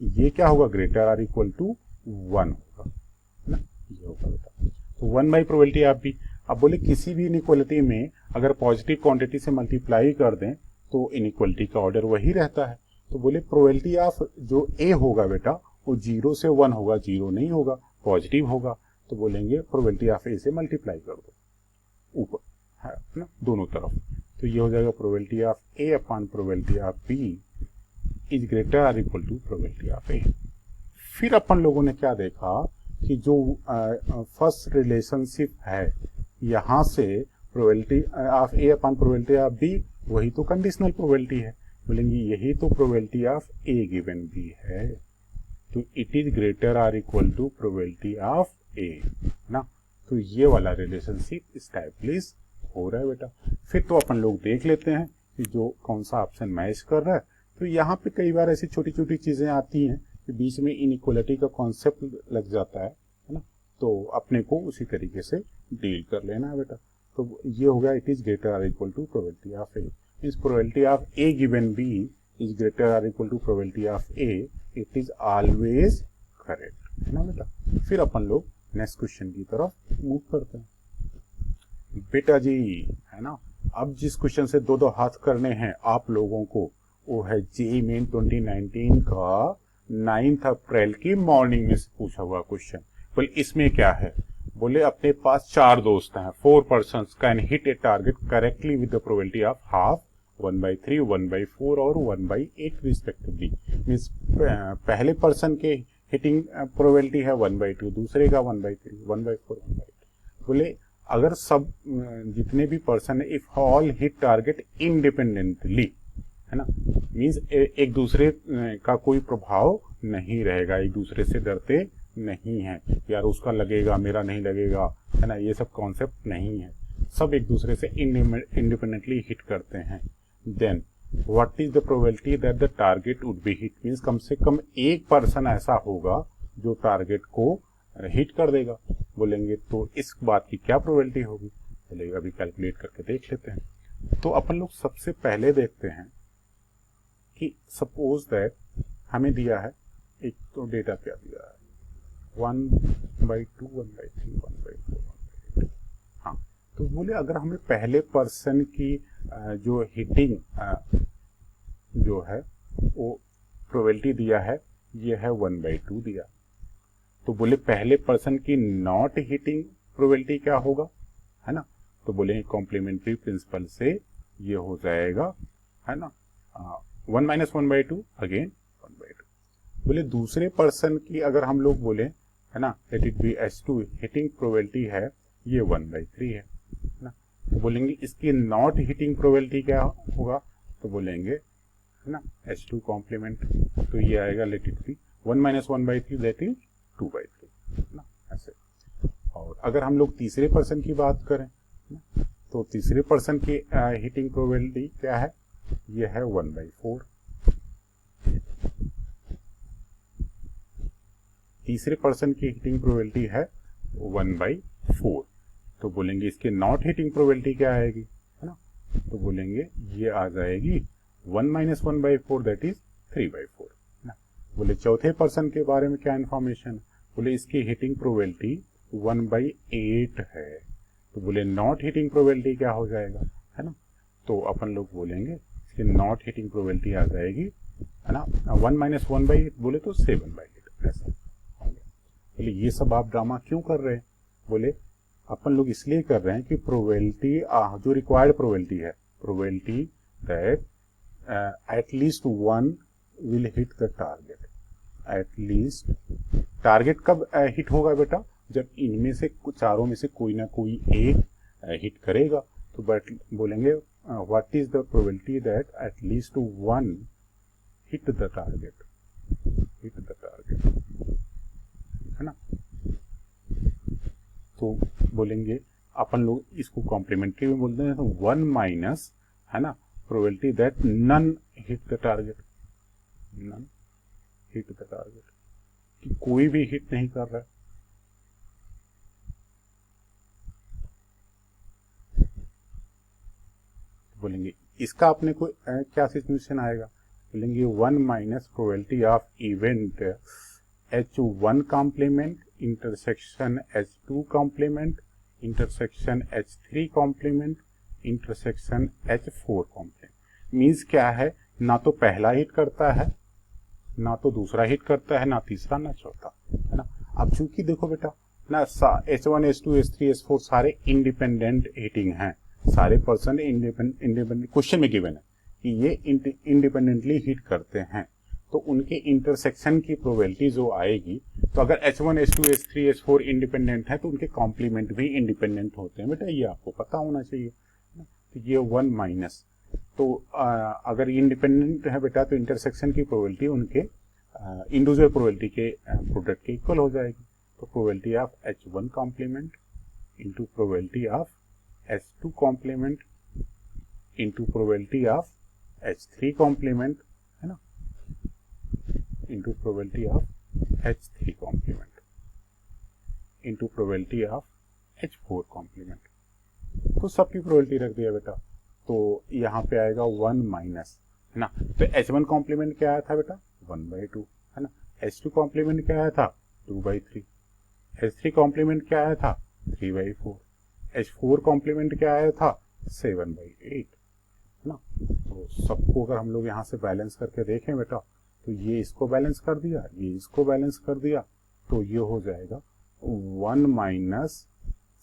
ये क्या होगा, ग्रेटर आर इक्वल टू 1 होगा, है ना, ये होगा बेटा। तो 1 बाई प्रोबेबिलिटी ऑफ बी। अब बोले किसी भी इनइक्वलिटी में अगर पॉजिटिव क्वांटिटी से मल्टीप्लाई कर दें तो इनइक्वलिटी का ऑर्डर वही रहता है। तो बोले प्रोबेबिलिटी ऑफ जो ए होगा बेटा वो 0 से 1 होगा, 0 नहीं होगा, पॉजिटिव होगा, तो बोलेंगे प्रोबेबिलिटी ऑफ ए से मल्टीप्लाई कर दो ऊपर, है ना, दोनों तरफ। तो ये हो जाएगा probability of A upon probability of B is greater or equal to probability of A. फिर अपन लोगों ने क्या देखा कि जो फर्स्ट रिलेशनशिप है यहाँ से probability of A upon probability of B, वही तो कंडीशनल प्रोबेबिलिटी है। बोलेंगे यही तो probability of A given B है, तो it is greater or equal to probability of A ना। तो ये वाला रिलेशनशिप इस्टेब्लिश हो रहा है बेटा। फिर तो अपन लोग देख लेते हैं कि जो कौन सा ऑप्शन मैच कर रहा है। तो यहाँ पे कई बार ऐसी छोटी छोटी चीजें आती हैं कि बीच में इनइक्वलिटी का कॉन्सेप्ट लग जाता है ना, तो अपने को उसी तरीके से डील कर लेना है बेटा। तो ये हो गया it is greater or equal to probability of A, means probability of A given B is greater or equal to probability of A, it is always correct, है ना बेटा। फिर अपन लोग नेक्स्ट क्वेश्चन की तरफ मूव करते हैं बेटा जी, है ना। अब जिस क्वेश्चन से दो दो हाथ करने हैं आप लोगों को, वो है जेईई मेन 2019 का 9 अप्रैल की मॉर्निंग में से पूछा हुआ क्वेश्चन। बोले इसमें क्या है, बोले अपने पास 4 दोस्त हैं, 4 persons can hit A target correctly with the probability of half, 1/3, 1/4 और 1/8 रिस्पेक्टिवली। मीन्स पहले पर्सन के हिटिंग प्रोबेबिलिटी है 1/2, दूसरे का 1/3, 1/4, 1/8। बोले अगर सब जितने भी पर्सन है, if all hit target independently, है ना, मीन्स एक दूसरे का कोई प्रभाव नहीं रहेगा, एक दूसरे से डरते नहीं है, यार उसका लगेगा मेरा नहीं लगेगा, है ना, ये सब कॉन्सेप्ट नहीं है, सब एक दूसरे से इंडिपेंडेंटली हिट करते हैं। Then what is the probability that the target would be hit, means कम से कम एक पर्सन ऐसा होगा जो टारगेट को हिट कर देगा। बोलेंगे तो इस बात की क्या प्रोबेबिलिटी होगी, चलिए अभी कैलकुलेट करके देख लेते हैं। तो अपन लोग सबसे पहले देखते हैं कि सपोज दैट हमें दिया है, एक तो डेटा क्या दिया है, 1/2, 1/3, 1/4, 1/8। हाँ, तो बोले अगर हमें पहले पर्सन की जो हिटिंग जो है वो प्रोबेबिलिटी दिया है, ये है 1/2 दिया, तो बोले पहले पर्सन की नॉट हिटिंग प्रोबेबिलिटी क्या होगा, है ना, तो बोले कॉम्प्लीमेंट्री प्रिंसिपल से ये हो जाएगा, है ना, 1 - 1/2 अगेन 1/2। बोले दूसरे पर्सन की अगर हम लोग बोले, है ना, let it be H2 hitting probability है ये 1/3 है ना, तो बोलेंगे इसकी नॉट हिटिंग प्रोबेबिलिटी क्या होगा, तो बोलेंगे, है ना, H2 कॉम्प्लीमेंट, तो ये आएगा late it B 1 - 1/3 that is 2/3, है ना, ऐसे। और अगर हम लोग तीसरे पर्सन की बात करें ना, तो तीसरे पर्सन की हिटिंग प्रोबेबिलिटी क्या है, ये है 1/4। तीसरे पर्सन की हिटिंग प्रोबेबिलिटी है 1/4, तो बोलेंगे इसके नॉट हिटिंग प्रोबेबिलिटी क्या आएगी, है ना, तो बोलेंगे ये आ जाएगी 1 - 1/4 दैट इज 3/4 ना। बोले चौथे पर्सन के बारे में क्या इन्फॉर्मेशन, बोले इसकी हिटिंग प्रोबेबिलिटी 1/8 है, तो बोले नॉट हिटिंग प्रोबेबिलिटी क्या हो जाएगा, है ना, तो अपन लोग बोलेंगे इसकी नॉट हिटिंग प्रोबेबिलिटी आ जाएगी, है ना, 1 - 1/8 बोले तो 7/8 ऐसा। बोले ये सब आप ड्रामा क्यों कर रहे हैं, बोले अपन लोग इसलिए कर रहे हैं कि प्रोबेबिलिटी जो रिक्वायर्ड प्रोबेबिलिटी है, probability that at least one will hit the target, at least target कब हिट होगा बेटा, जब इनमें से चारों में से कोई ना कोई एक हिट करेगा, तो बट बोलेंगे what is the probability that at least one hit the target, hit the target, है ना, तो बोलेंगे अपन लोग इसको कॉम्प्लीमेंट्री में बोलते हैं, तो 1 माइनस, है ना, probability that none hit the target, none hit the target, कि कोई भी हिट नहीं कर रहा है। बोलेंगे इसका अपने को क्या सिचुएशन आएगा, बोलेंगे 1 minus probability of event H1 complement intersection H2 complement intersection H3 complement intersection H4 complement. Means क्या है, ना तो पहला हिट करता है, ना तो दूसरा हिट करता है, ना तीसरा ना चौथा, है ना। अब चूंकि देखो बेटा ना H1 H2 H3 H4 सारे इंडिपेंडेंट हिटिंग हैं, सारे पर्सन इंडिपेंडेंट क्वेश्चन में गिवन है कि ये इंडिपेंडेंटली हिट करते हैं, तो उनके इंटरसेक्शन की प्रोबेबिलिटी जो आएगी, तो अगर H1 H2 H3 H4 independent है तो उनके कॉम्प्लीमेंट भी इंडिपेंडेंट होते हैं बेटा, ये आपको पता होना चाहिए। तो ये 1 माइनस, तो अगर इंडिपेंडेंट है बेटा तो इंटरसेक्शन की प्रोबेबिलिटी उनके इंडिविजुअल प्रोबेबिलिटी के प्रोडक्ट के इक्वल हो जाएगी। तो probability of H1 complement into probability of H2 complement into probability of H3 complement, है ना, into probability of H3 complement into probability of H4 complement. तो सबकी प्रोबेबिलिटी रख दिया बेटा, तो यहाँ पे आएगा 1 माइनस, है ना, तो H1 कॉम्प्लीमेंट क्या आया था बेटा 1/2, है ना, H2 कॉम्प्लीमेंट क्या आया था 2/3, H3 कॉम्प्लीमेंट क्या आया था 3/4, H4 कॉम्प्लीमेंट क्या आया था 7/8, है ना। तो सबको अगर हम लोग यहाँ से बैलेंस करके देखें बेटा, तो ये इसको बैलेंस कर दिया, ये इसको बैलेंस कर दिया, तो ये हो जाएगा 1 माइनस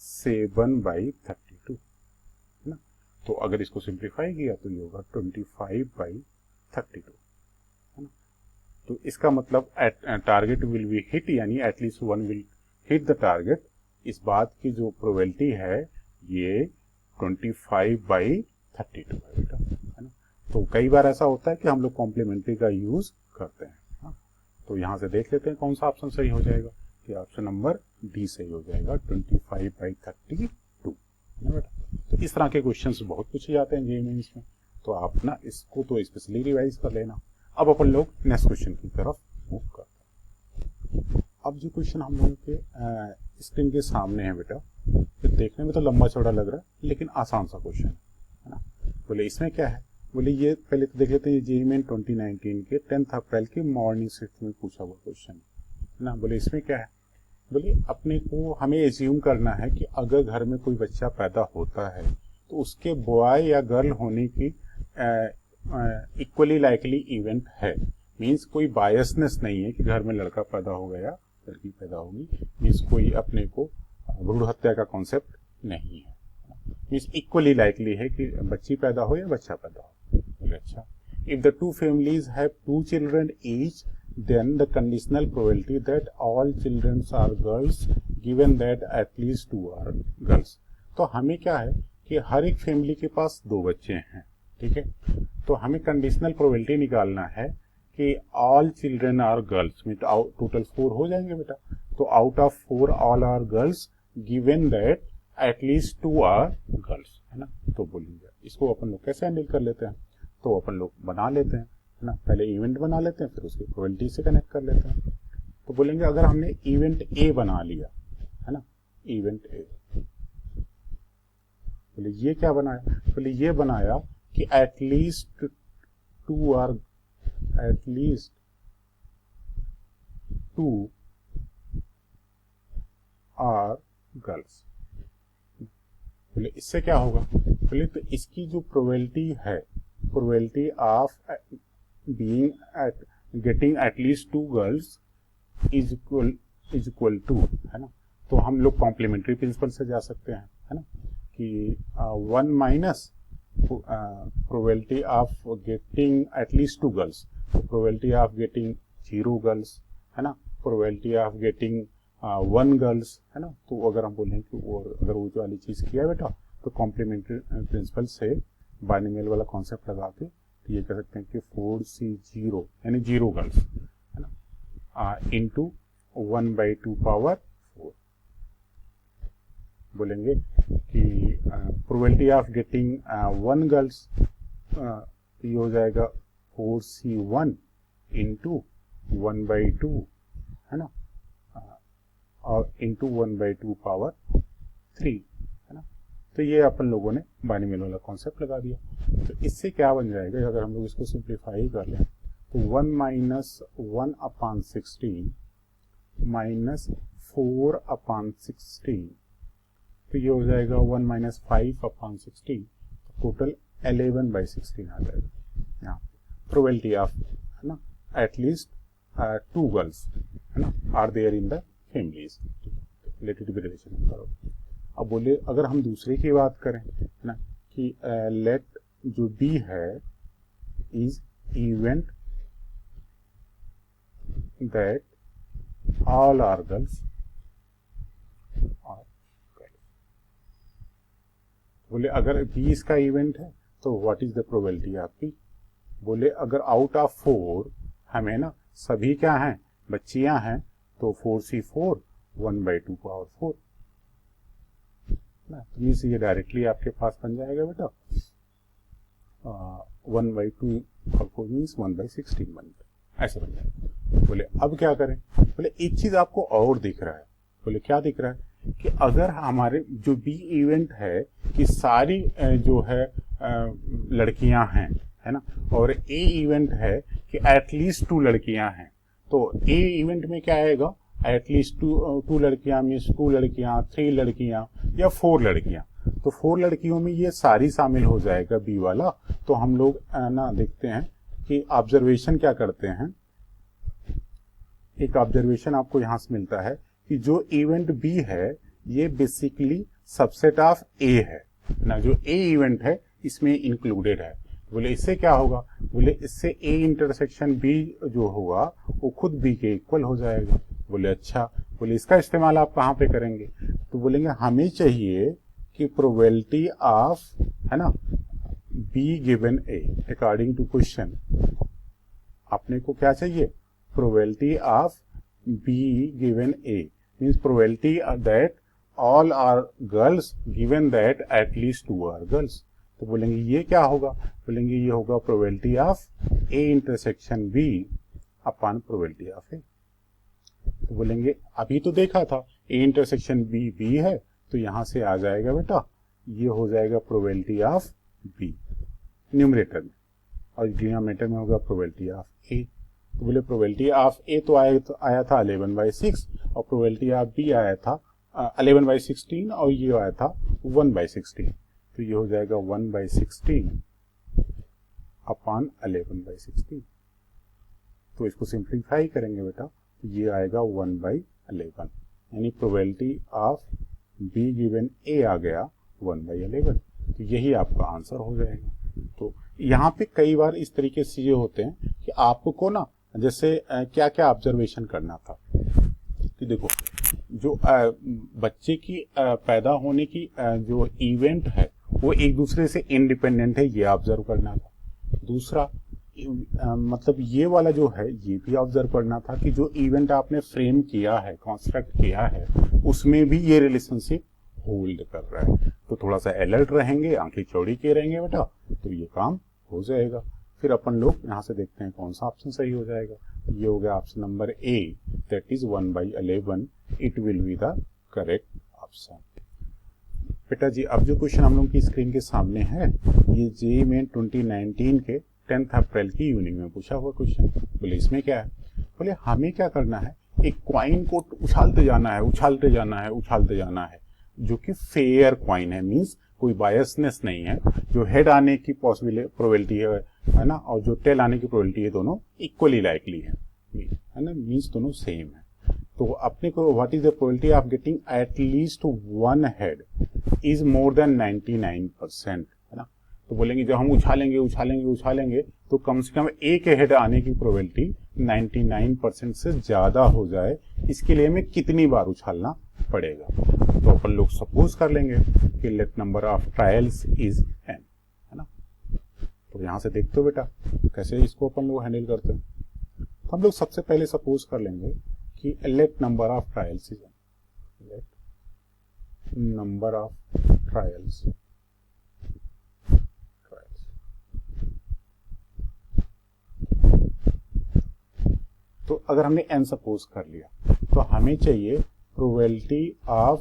7/32, है ना। तो अगर इसको सिंप्लीफाई किया तो ये होगा 25/32, है ना। तो इसका मतलब टारगेट विल बी हिट, यानी at least one will hit the target, इस बात की जो प्रोबेबिलिटी है ये 25/32 है बेटा, है ना। तो कई बार ऐसा होता है कि हम लोग कॉम्प्लीमेंट्री का यूज करते हैं, हाँ? तो यहाँ से देख लेते हैं कौन सा ऑप्शन सही हो जाएगा, कि ऑप्शन नंबर डी सही हो जाएगा 25/32, है बेटा। तो इस तरह के क्वेश्चंस बहुत पूछे जाते हैं जेईई मेंस में, तो आप ना इसको तो स्पेशली रिवाइज कर लेना। अब अपन लोग नेक्स्ट क्वेश्चन की तरफ मूव करते हैं। अब जो क्वेश्चन हम लोगों के स्क्रीन के सामने है बेटा, तो देखने में तो लंबा चौड़ा लग रहा है लेकिन आसान सा क्वेश्चन है ना। बोले इसमें क्या है, बोले ये पहले तो देख लेते हैं, जेईई मेन 2019 के 10 अप्रैल की मॉर्निंग शिफ्ट में पूछा हुआ क्वेश्चन है ना। बोले इसमें क्या है, बोले अपने को हमें एज्यूम करना है कि अगर घर में कोई बच्चा पैदा होता है तो उसके बॉय या गर्ल होने की इक्वली लाइकली इवेंट है, मीन्स कोई बायसनेस नहीं है कि घर में लड़का पैदा हो गया लड़की पैदा होगी, मीन्स कोई अपने को भ्रूण हत्या का कॉन्सेप्ट नहीं है, मीन्स इक्वली लाइकली है कि बच्ची पैदा हो या बच्चा पैदा हो। बोले अच्छा, if the two families have 2 children each, then the conditional probability that all childrens are girls given that at least 2 are girls. तो हमें क्या है कि हर एक फैमिली के पास 2 बच्चे हैं, ठीक है, तो हमें कंडीशनल प्रोबेबिलिटी निकालना है कि ऑल चिल्ड्रन आर गर्ल्स में टोटल 4 हो जाएंगे बेटा। तो out of 4 all are girls given that at least 2 are girls, है ना। तो बोलेंगे इसको अपन लोग कैसे हैंडल कर लेते हैं, तो अपन लोग बना लेते हैं, है ना, पहले इवेंट बना लेते हैं, फिर उसकी प्रोबेबिलिटी से कनेक्ट कर लेते हैं। तो बोलेंगे अगर हमने इवेंट ए बना लिया, है ना, इवेंट ए, बोले ये क्या बनाया, बोले ये बनाया कि एटलीस्ट 2 आर गर्ल्स। बोले इससे क्या होगा, बोले तो इसकी जो प्रोबेबिलिटी है, probability of being at getting at least 2 girls is equal to, है ना। तो हम लोग कॉम्प्लीमेंट्री प्रिंसिपल से जा सकते हैं, है ना, कि 1 minus probability of getting at least 2 girls, probability of getting 0 girls, है ना, प्रोबेबिलिटी ऑफ गेटिंग 1 गर्ल्स, है ना। तो अगर हम बोलें कि अगर वो जो वाली चीज किया बेटा, तो कॉम्प्लीमेंट्री प्रिंसिपल से बाइनोमियल वाला कॉन्सेप्ट लगा के तो ये कह सकते हैं कि 4C0 यानी 0 गर्ल्स, है ना, इंटू 1/2 पावर 4। बोलेंगे कि प्रोबेबिलिटी ऑफ गेटिंग 1 गर्ल्स ये हो जाएगा 4C1 इंटू 1/2, है ना, और इंटू 1/2 पावर 3, है ना। तो ये अपन लोगों ने बाइनोमियल वाला कॉन्सेप्ट लगा दिया। तो इससे क्या बन जाएगा, अगर हम लोग इसको सिंप्लीफाई कर लें तो 1 माइनस 1/16 माइनस 4/16, तो ये हो जाएगा 1 माइनस 5/16, टोटल 11/16 आ जाएगा। यहाँ प्रोबेबिलिटी ऑफ, है ना, एटलीस्ट 2 गर्ल्स, है ना, are there in the families related भी रिलेशन करो। अब बोले अगर हम दूसरे की बात करें, है ना, कि लेट जो बी है is event that all are girls, बोले अगर बी इसका इवेंट है तो व्हाट इज द प्रोबेबिलिटी आपकी। बोले अगर आउट ऑफ 4 हमें ना सभी क्या हैं, बच्चियां हैं, तो 4C4 1/2 पावर 4 ना, तो मीन्स ये डायरेक्टली आपके पास बन जाएगा बेटा 1/2 पावर 4 मीन्स 1/16 बन जाएगा, ऐसे बन जाएगा। बोले अब क्या करें, बोले एक चीज आपको और दिख रहा है। बोले क्या दिख रहा है कि अगर हमारे जो बी इवेंट है कि सारी जो है लड़कियां हैं, है ना, और ए इवेंट है कि एटलीस्ट 2 लड़कियां हैं, तो ए इवेंट में क्या आएगा, एटलीस्ट 2 लड़कियां मीन्स 2 लड़कियां, 3 लड़कियां या 4 लड़कियां, तो 4 लड़कियों में ये सारी शामिल हो जाएगा बी वाला। तो हम लोग ना देखते हैं कि ऑब्जर्वेशन क्या करते हैं, एक ऑब्जर्वेशन आपको यहां से मिलता है कि जो इवेंट बी है ये बेसिकली सबसेट ऑफ ए है ना, जो ए इवेंट है इसमें इंक्लूडेड है। बोले इससे क्या होगा, बोले इससे ए इंटरसेक्शन बी जो होगा वो खुद बी के इक्वल हो जाएगा। बोले अच्छा, बोले इसका इस्तेमाल आप कहाँ पे करेंगे, तो बोलेंगे हमें चाहिए कि प्रोबेबिलिटी ऑफ, है ना, B given A according to question, अपने को क्या चाहिए, probability of B given A means probability that all are girls given that at least 2 are girls. तो बोलेंगे ये क्या होगा, बोलेंगे ये होगा probability of A intersection B upon probability of A. तो बोलेंगे अभी तो देखा था ए इंटरसेक्शन बी बी है, तो यहां से आ जाएगा बेटा ये हो जाएगा प्रोबेबिलिटी ऑफ बी न्यूमरेटर में, और डिनोमिनेटर में होगा प्रोबेबिलिटी ऑफ ए। तो बोले प्रोबेबिलिटी ऑफ ए तो आया था 11/6 और प्रोबेबिलिटी ऑफ बी आया था 11/16 और ये आया था 1/16, तो ये हो जाएगा 1/16 अपॉन 11/16। तो इसको सिंप्लीफाई करेंगे बेटा, तो ये आएगा 1/2 11, यानी प्रोबेबिलिटी ऑफ बी गिवन ए आ गया 1/11। तो यही आपका आंसर हो जाएगा। तो यहाँ पे कई बार इस तरीके से ये होते हैं कि आपको ना जैसे क्या क्या ऑब्जर्वेशन करना था कि देखो जो बच्चे की पैदा होने की जो इवेंट है वो एक दूसरे से इंडिपेंडेंट है, ये ऑब्जर्व करना था। दूसरा मतलब ये वाला जो है ये भी ऑब्जर्व करना था कि जो इवेंट आपने फ्रेम किया है, कंस्ट्रक्ट किया है, उसमें भी ये रिलेशनशिप होल्ड कर रहा है। तो थोड़ा सा अलर्ट रहेंगे, आंखें चौड़ी किए रहेंगे बेटा, तो ये काम हो जाएगा। फिर अपन लोग यहाँ से देखते हैं कौन सा ऑप्शन सही हो जाएगा। ये हो गया option number A, that is 1/11, it will be the correct option. बेटा जी अब जो क्वेश्चन हम लोग की स्क्रीन के सामने है ये जेईई मेन 2019 के 10 अप्रैल की इवनिंग में पूछा हुआ क्वेश्चन। बोले इसमें क्या है, बोले हमें क्या करना है, एक क्वाइन को उछालते जाना है, उछालते जाना है, उछालते जाना है, जो कि फेयर क्वाइन है, मींस कोई बायसनेस नहीं है। जो हेड आने की प्रोबेबिलिटी है ना, और जो टेल आने की प्रोबेबिलिटी है, दोनों इक्वली लाइकली है ना, मींस दोनों सेम है। तो अपने को what is the probability of getting at least one head is more than 99%, है ना। तो बोलेंगे जब हम उछालेंगे उछालेंगे उछालेंगे तो कम से कम एक हेड आने की प्रोबेबिलिटी 99% से ज्यादा हो जाए, इसके लिए हमें कितनी बार उछालना पड़ेगा। तो अपन लोग सपोज कर लेंगे कि let number of trials is n, है ना। तो यहां से देखते हो बेटा कैसे इसको अपन लोग हैंडल करते हैं। तो हम लोग सबसे पहले सपोज कर लेंगे कि let number of trials is n, let number of trials तो अगर हमने n सपोज कर लिया तो हमें चाहिए probability of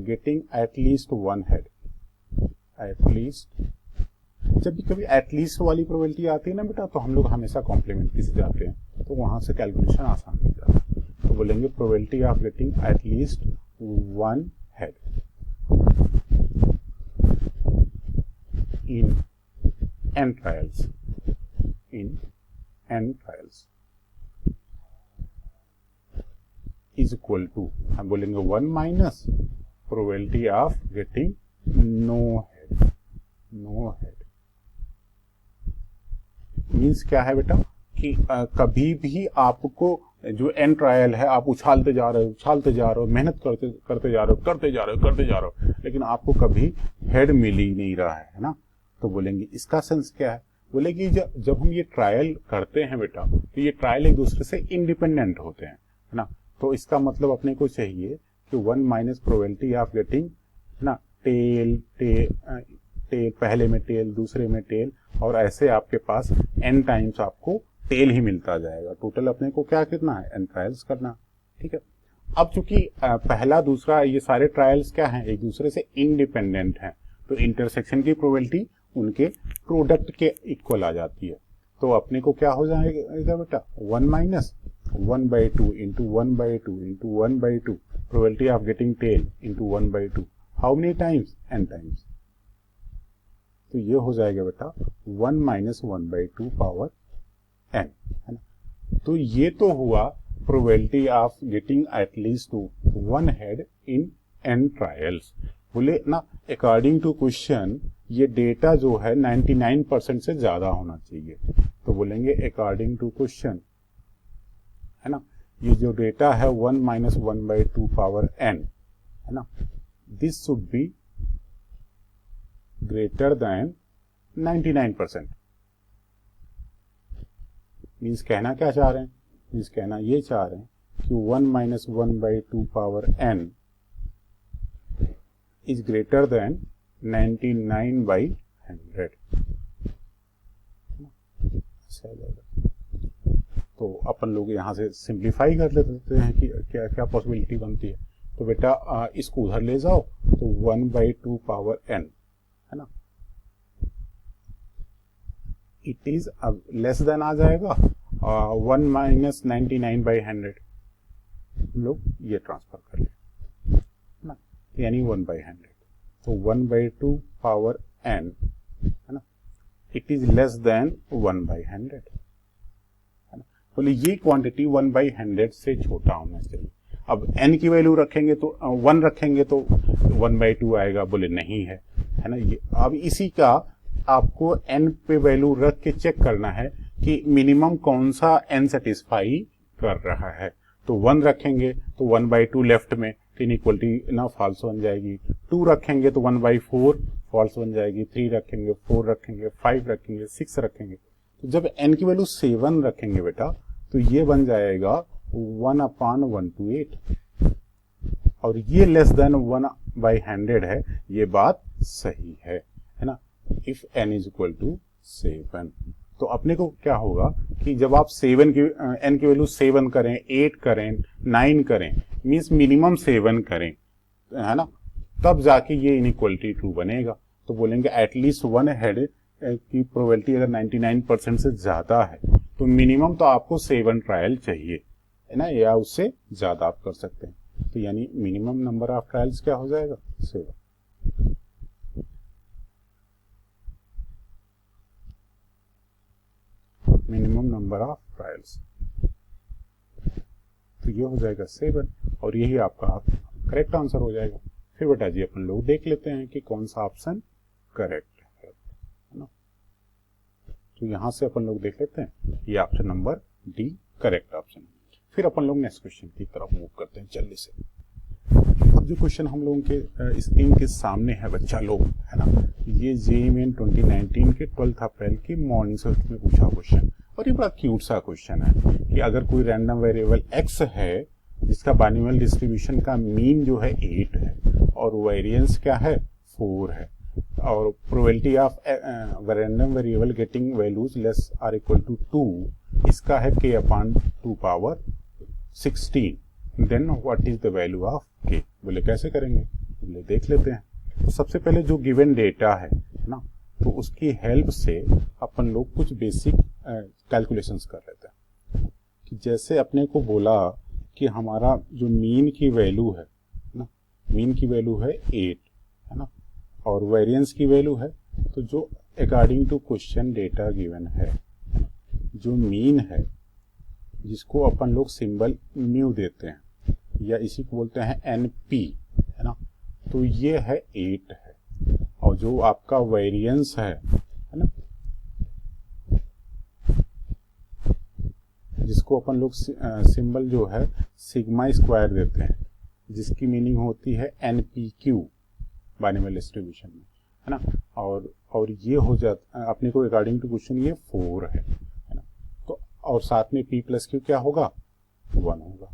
getting at least one head. At least, जब भी कभी एटलीस्ट वाली प्रोबेबिलिटी आती है ना बेटा, तो हम लोग हमेशा कॉम्प्लीमेंट्री से जाते हैं, तो वहां से कैलकुलेशन आसान हो जाता है। तो बोलेंगे probability of getting at least one head in n trials, in n trials is equal to, हम बोलेंगे 1 minus probability of getting no head. No head means क्या है बेटा कि कभी भी आपको जो एन ट्रायल है आप उछालते जा रहे हो, उछालते जा रहे हो, मेहनत करते जा रहे हो, करते जा रहे हो, लेकिन आपको कभी हेड मिल ही नहीं रहा है ना। तो बोलेंगे इसका सेंस क्या है, बोलेंगे जब हम ये ट्रायल करते हैं बेटा, तो ये ट्रायल एक दूसरे से इंडिपेंडेंट होते हैं, है ना। तो इसका मतलब अपने को चाहिए कि 1 माइनस प्रोबेबिलिटी ऑफ गेटिंग ना टेल, पहले में टेल, दूसरे में टेल, और ऐसे आपके पास n टाइम्स आपको टेल ही मिलता जाएगा। टोटल अपने को क्या कितना है, n ट्रायल्स करना, ठीक है। अब चूंकि पहला दूसरा ये सारे ट्रायल्स क्या हैं, एक दूसरे से इंडिपेंडेंट हैं, तो इंटरसेक्शन की प्रोबेबिलिटी उनके प्रोडक्ट के इक्वल आ जाती है। तो अपने को क्या हो जाएगा बेटा, 1 minus 1/2 into 1/2 into 1/2 probability of getting tail into 1/2, how many times, n times. तो ये हो जाएगा बेटा 1 माइनस 1/2 पावर n, है ना। तो ये तो हुआ probability of getting at least one head in n trials. बोले ना अकॉर्डिंग टू क्वेश्चन ये डेटा जो है 99% से ज्यादा होना चाहिए। तो बोलेंगे अकॉर्डिंग टू क्वेश्चन, है ना, ये जो डेटा है 1 माइनस 1/2 पावर n, है ना, this should be greater than 99%। Means कहना क्या चाह रहे हैं, मीन्स कहना ये चाह रहे हैं कि 1 minus 1/2 power n is greater than 99/100। तो अपन लोग यहाँ से सिंप्लीफाई कर लेते हैं कि क्या क्या पॉसिबिलिटी बनती है। तो बेटा इसको उधर ले जाओ, तो 1/2 पावर n, है ना, इट इज लेस देन आ जाएगा 1 माइनस 99/100, हम लोग ये ट्रांसफर कर ले ना, यानी 1/100। तो 1/2 पावर n, है ना, इट इज लेस देन 1/100, है ना। बोले ये क्वांटिटी 1/100 से छोटा होना चाहिए। अब n की वैल्यू रखेंगे तो 1 रखेंगे तो 1/2 आएगा, बोले नहीं है ना। ये अब इसी का आपको n पे वैल्यू रख के चेक करना है कि मिनिमम कौन सा n सेटिस्फाई कर रहा है। तो 1 रखेंगे तो 1/2 लेफ्ट में, तो इनइक्वलिटी ना फॉल्स बन जाएगी। 2 रखेंगे तो 1/4 फॉल्स बन जाएगी। 3 रखेंगे, 4 रखेंगे, 5 रखेंगे, 6 रखेंगे। तो जब n की वैल्यू 7 रखेंगे बेटा तो ये बन जाएगा 1/128 और ये लेस देन 1/100 है। ये बात सही है ना। If n is equal to 7 तो अपने को क्या होगा कि जब आप n की वैल्यू 7 करें, 8 करें, 9 करें, मीन्स मिनिमम 7 करें, है ना, तब जाके ये इनइक्वलिटी ट्रू बनेगा। तो बोलेंगे एटलीस्ट 1 हेड की प्रोबेबिलिटी अगर 99% से ज्यादा है तो मिनिमम तो आपको 7 ट्रायल चाहिए, है ना, या उससे ज्यादा आप कर सकते हैं। तो यानी मिनिमम नंबर ऑफ ट्रायल्स क्या हो जाएगा 7। मिनिमम नंबर ऑफ ट्रायल्स, तो ये हो जाएगा 7 और यही आपका करेक्ट आंसर हो जाएगा। फिर बेटा जी अपन लोग देख लेते हैं कि कौन सा ऑप्शन करेक्ट है ना। तो यहां से अपन लोग देख लेते हैं ये option number D correct option. फिर अपन लोग नेक्स्ट क्वेश्चन की तरफ मूव करते हैं जल्दी से। अब जो क्वेश्चन हम लोगों के स्क्रीन के सामने है बच्चा लोग, है ना, ये जेईई मेन 2019 के 12 अप्रैल की मॉर्निंग शिफ्ट में पूछा क्वेश्चन और ये बड़ा क्यूट सा क्वेश्चन है कि अगर कोई रैंडम वेरिएबल x है जिसका बाइनोमियल डिस्ट्रीब्यूशन का मीन जो है 8 है और वेरिएंस क्या है 4 है और probability of random variable getting values less or equal to 2, इसका है k/2 16, then what is the value of k। बोले कैसे करेंगे, बोले देख लेते हैं। तो सबसे पहले जो गिवन डेटा है ना, तो उसकी हेल्प से अपन लोग कुछ बेसिक कैलकुलेशंस कर लेते हैं। कि जैसे अपने को बोला कि हमारा जो मीन की वैल्यू है ना, मीन की वैल्यू है 8, है ना, और वेरिएंस की वैल्यू है, तो जो according to question data given है, जो मीन है जिसको अपन लोग सिंबल म्यू देते हैं या इसी को बोलते हैं NP, है ना, तो ये है 8 है और जो आपका वेरिएंस है ना, जिसको अपन लोग सिंबल जो है सिग्मा स्क्वायर देते हैं, जिसकी मीनिंग होती है NPQ बाइनोमियल डिस्ट्रीब्यूशन में, है ना, और ये हो जाता अपने को अकॉर्डिंग टू क्वेश्चन ये 4 है ना। तो और साथ में P+Q क्या होगा 1 होगा,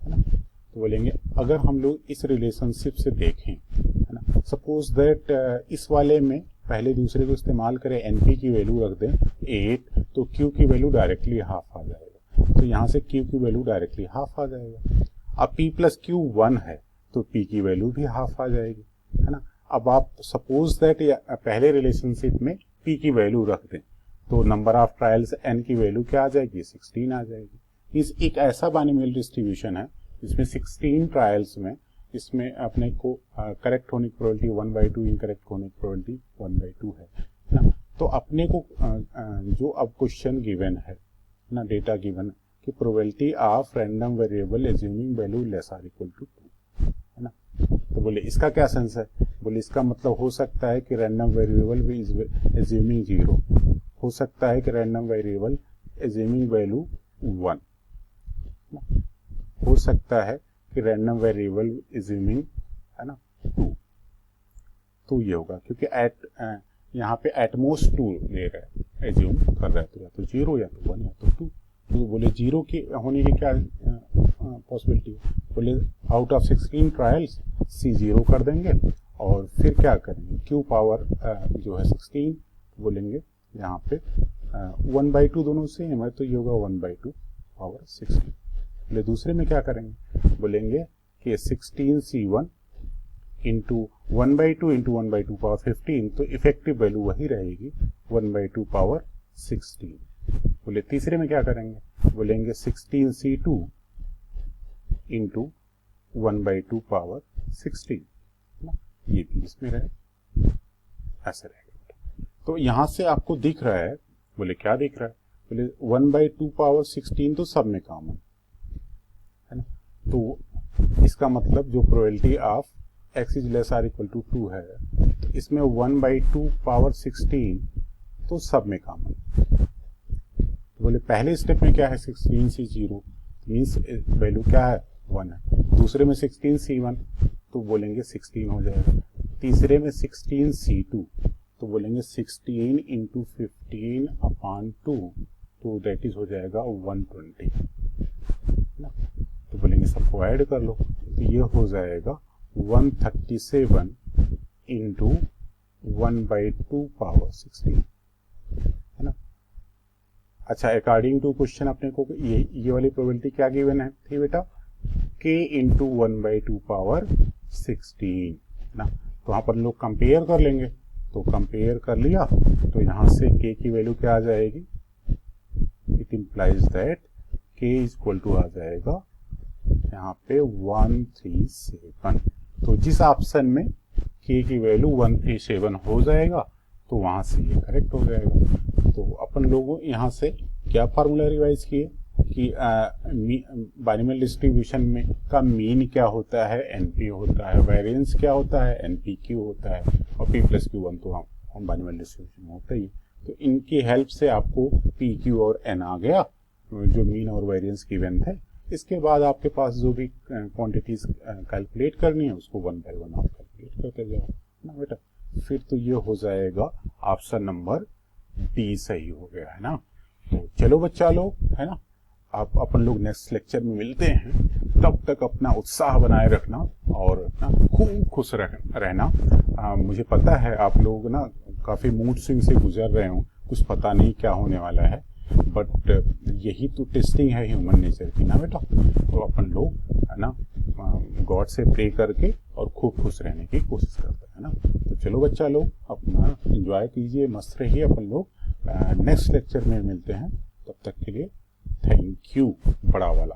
है ना। तो बोलेंगे अगर हम लोग इस रिलेशनशिप से देखें, है ना, सपोज दैट इस वाले में पहले दूसरे को इस्तेमाल करें, NP की वैल्यू रख दें 8 तो Q की वैल्यू डायरेक्टली हाफ आ जाएगा, तो यहाँ से Q की वैल्यू डायरेक्टली हाफ आ जाएगा। अब P+Q 1 है तो P की वैल्यू भी हाफ आ जाएगी, है ना। अब आप सपोज दैट पहले रिलेशनशिप में P की वैल्यू रख दें तो नंबर ऑफ ट्रायल्स N की वैल्यू क्या आ जाएगी 16 आ जाएगी। इस एक ऐसा बाइनोमियल डिस्ट्रीब्यूशन है जिसमें 16 ट्रायल्स में इसमें अपने को करेक्ट होने की प्रोबेबिलिटी 1/2, इनकरेक्ट होने की प्रोबेबिलिटी 1/2 है ना। तो अपने को जो अब क्वेश्चन गिवन है ना, डेटा गिवन कि probability of random variable assuming value less or equal to 2, है ना। तो बोले इसका क्या सेंस है, बोले इसका मतलब हो सकता है कि रैंडम वेरिएबल भी एज्यूमिंग 0, हो सकता है कि रैंडम वेरिएबल एज्यूमिंग वैल्यू 1, हो सकता है कि रैंडम वेरिएबल एज्यूमिंग, है ना, 2। तो ये होगा क्योंकि यहाँ पे एटमोस्ट 2 ले रहा है, एज्यूम कर रहा है, तो या तो 0 या तो 1 या तो 2। तो बोले 0 की होने की क्या पॉसिबिलिटी, बोले आउट ऑफ 16 ट्रायल्स C 0 कर देंगे और फिर क्या करेंगे Q पावर जो है 16, बोलेंगे यहाँ पे 1/2 दोनों सेम है तो ये होगा 1/2 पावर 16। बोले दूसरे में क्या करेंगे, बोलेंगे कि 16C1 इंटू 1/2 इंटू 1/2 पावर 15, तो इफेक्टिव वैल्यू वही रहेगी 1/2 पावर 16। बोले तीसरे में क्या करेंगे, बोलेंगे 16C2 इंटू 1/2 पावर 16, ये भी इसमें रहे, ऐसे रहेगा। तो यहां से आपको दिख रहा है, बोले क्या दिख रहा है, बोले 1/2 पावर 16 तो सब में कॉमन है ना, तो इसका मतलब जो probability of x is less or equal to 2 है, तो इसमें 1/2 पावर 16 तो सब में कॉमन। तो बोले पहले स्टेप में क्या है, 16 से 0 मीन्स वैल्यू क्या है 1 है। दूसरे में 16 C1 तो बोलेंगे 16 हो जाएगा। तीसरे में 16 C2 तो बोलेंगे 16 इंटू 15 अपॉन 2 तो दैट इज हो जाएगा 120 ना। तो बोलेंगे सबको ऐड कर लो तो ये हो जाएगा 137 इंटू 1/2 पावर 16 है ना। अच्छा, अकॉर्डिंग टू क्वेश्चन अपने को ये वाली प्रोबेबिलिटी क्या गिवन है थी बेटा, k इंटू 1/2 पावर 16 ना। तो वहां पर लोग कंपेयर कर लेंगे, तो कंपेयर कर लिया तो यहां से k की वैल्यू क्या आ जाएगी, it implies that k is equal to आ जाएगा यहाँ पे 137। तो जिस ऑप्शन में k की वैल्यू 137 हो जाएगा तो वहां से ये करेक्ट हो जाएगा। तो अपन लोगों यहाँ से क्या फार्मूला रिवाइज किए कि बाइनोमियल डिस्ट्रीब्यूशन में का मीन क्या होता है, एनपी होता है, वेरिएंस क्या होता है, एनपीक्यू होता है, और पी प्लस क्यू वन तो हम बाइनोमियल डिस्ट्रीब्यूशन में होता ही। तो इनकी हेल्प से आपको पी क्यू और एन आ गया जो मीन और वेरिएंस गिवन थे। इसके बाद आपके पास जो भी क्वांटिटीज कैलकुलेट करनी है उसको 1 बाय 1 आप कैलकुलेट करते जाओ ना बेटा। फिर तो ये हो जाएगा ऑप्शन नंबर डी सही हो गया है ना। तो चलो बच्चा लोग है ना, आप अपन लोग नेक्स्ट लेक्चर में मिलते हैं, तब तक अपना उत्साह बनाए रखना और खूब खुश रहना। मुझे पता है आप लोग ना काफी मूड स्विंग से गुजर रहे हो, कुछ पता नहीं क्या होने वाला है, बट यही तो टेस्टिंग है ह्यूमन नेचर की ना बेटा। तो अपन लोग है ना गॉड से प्रे करके और खूब खुश रहने की कोशिश करते हैं ना। तो चलो बच्चा लोग अपना एंजॉय कीजिए, मस्त रहिए। अपन लोग नेक्स्ट लेक्चर में मिलते हैं, तब तक के लिए थैंक यू बड़ा वाला।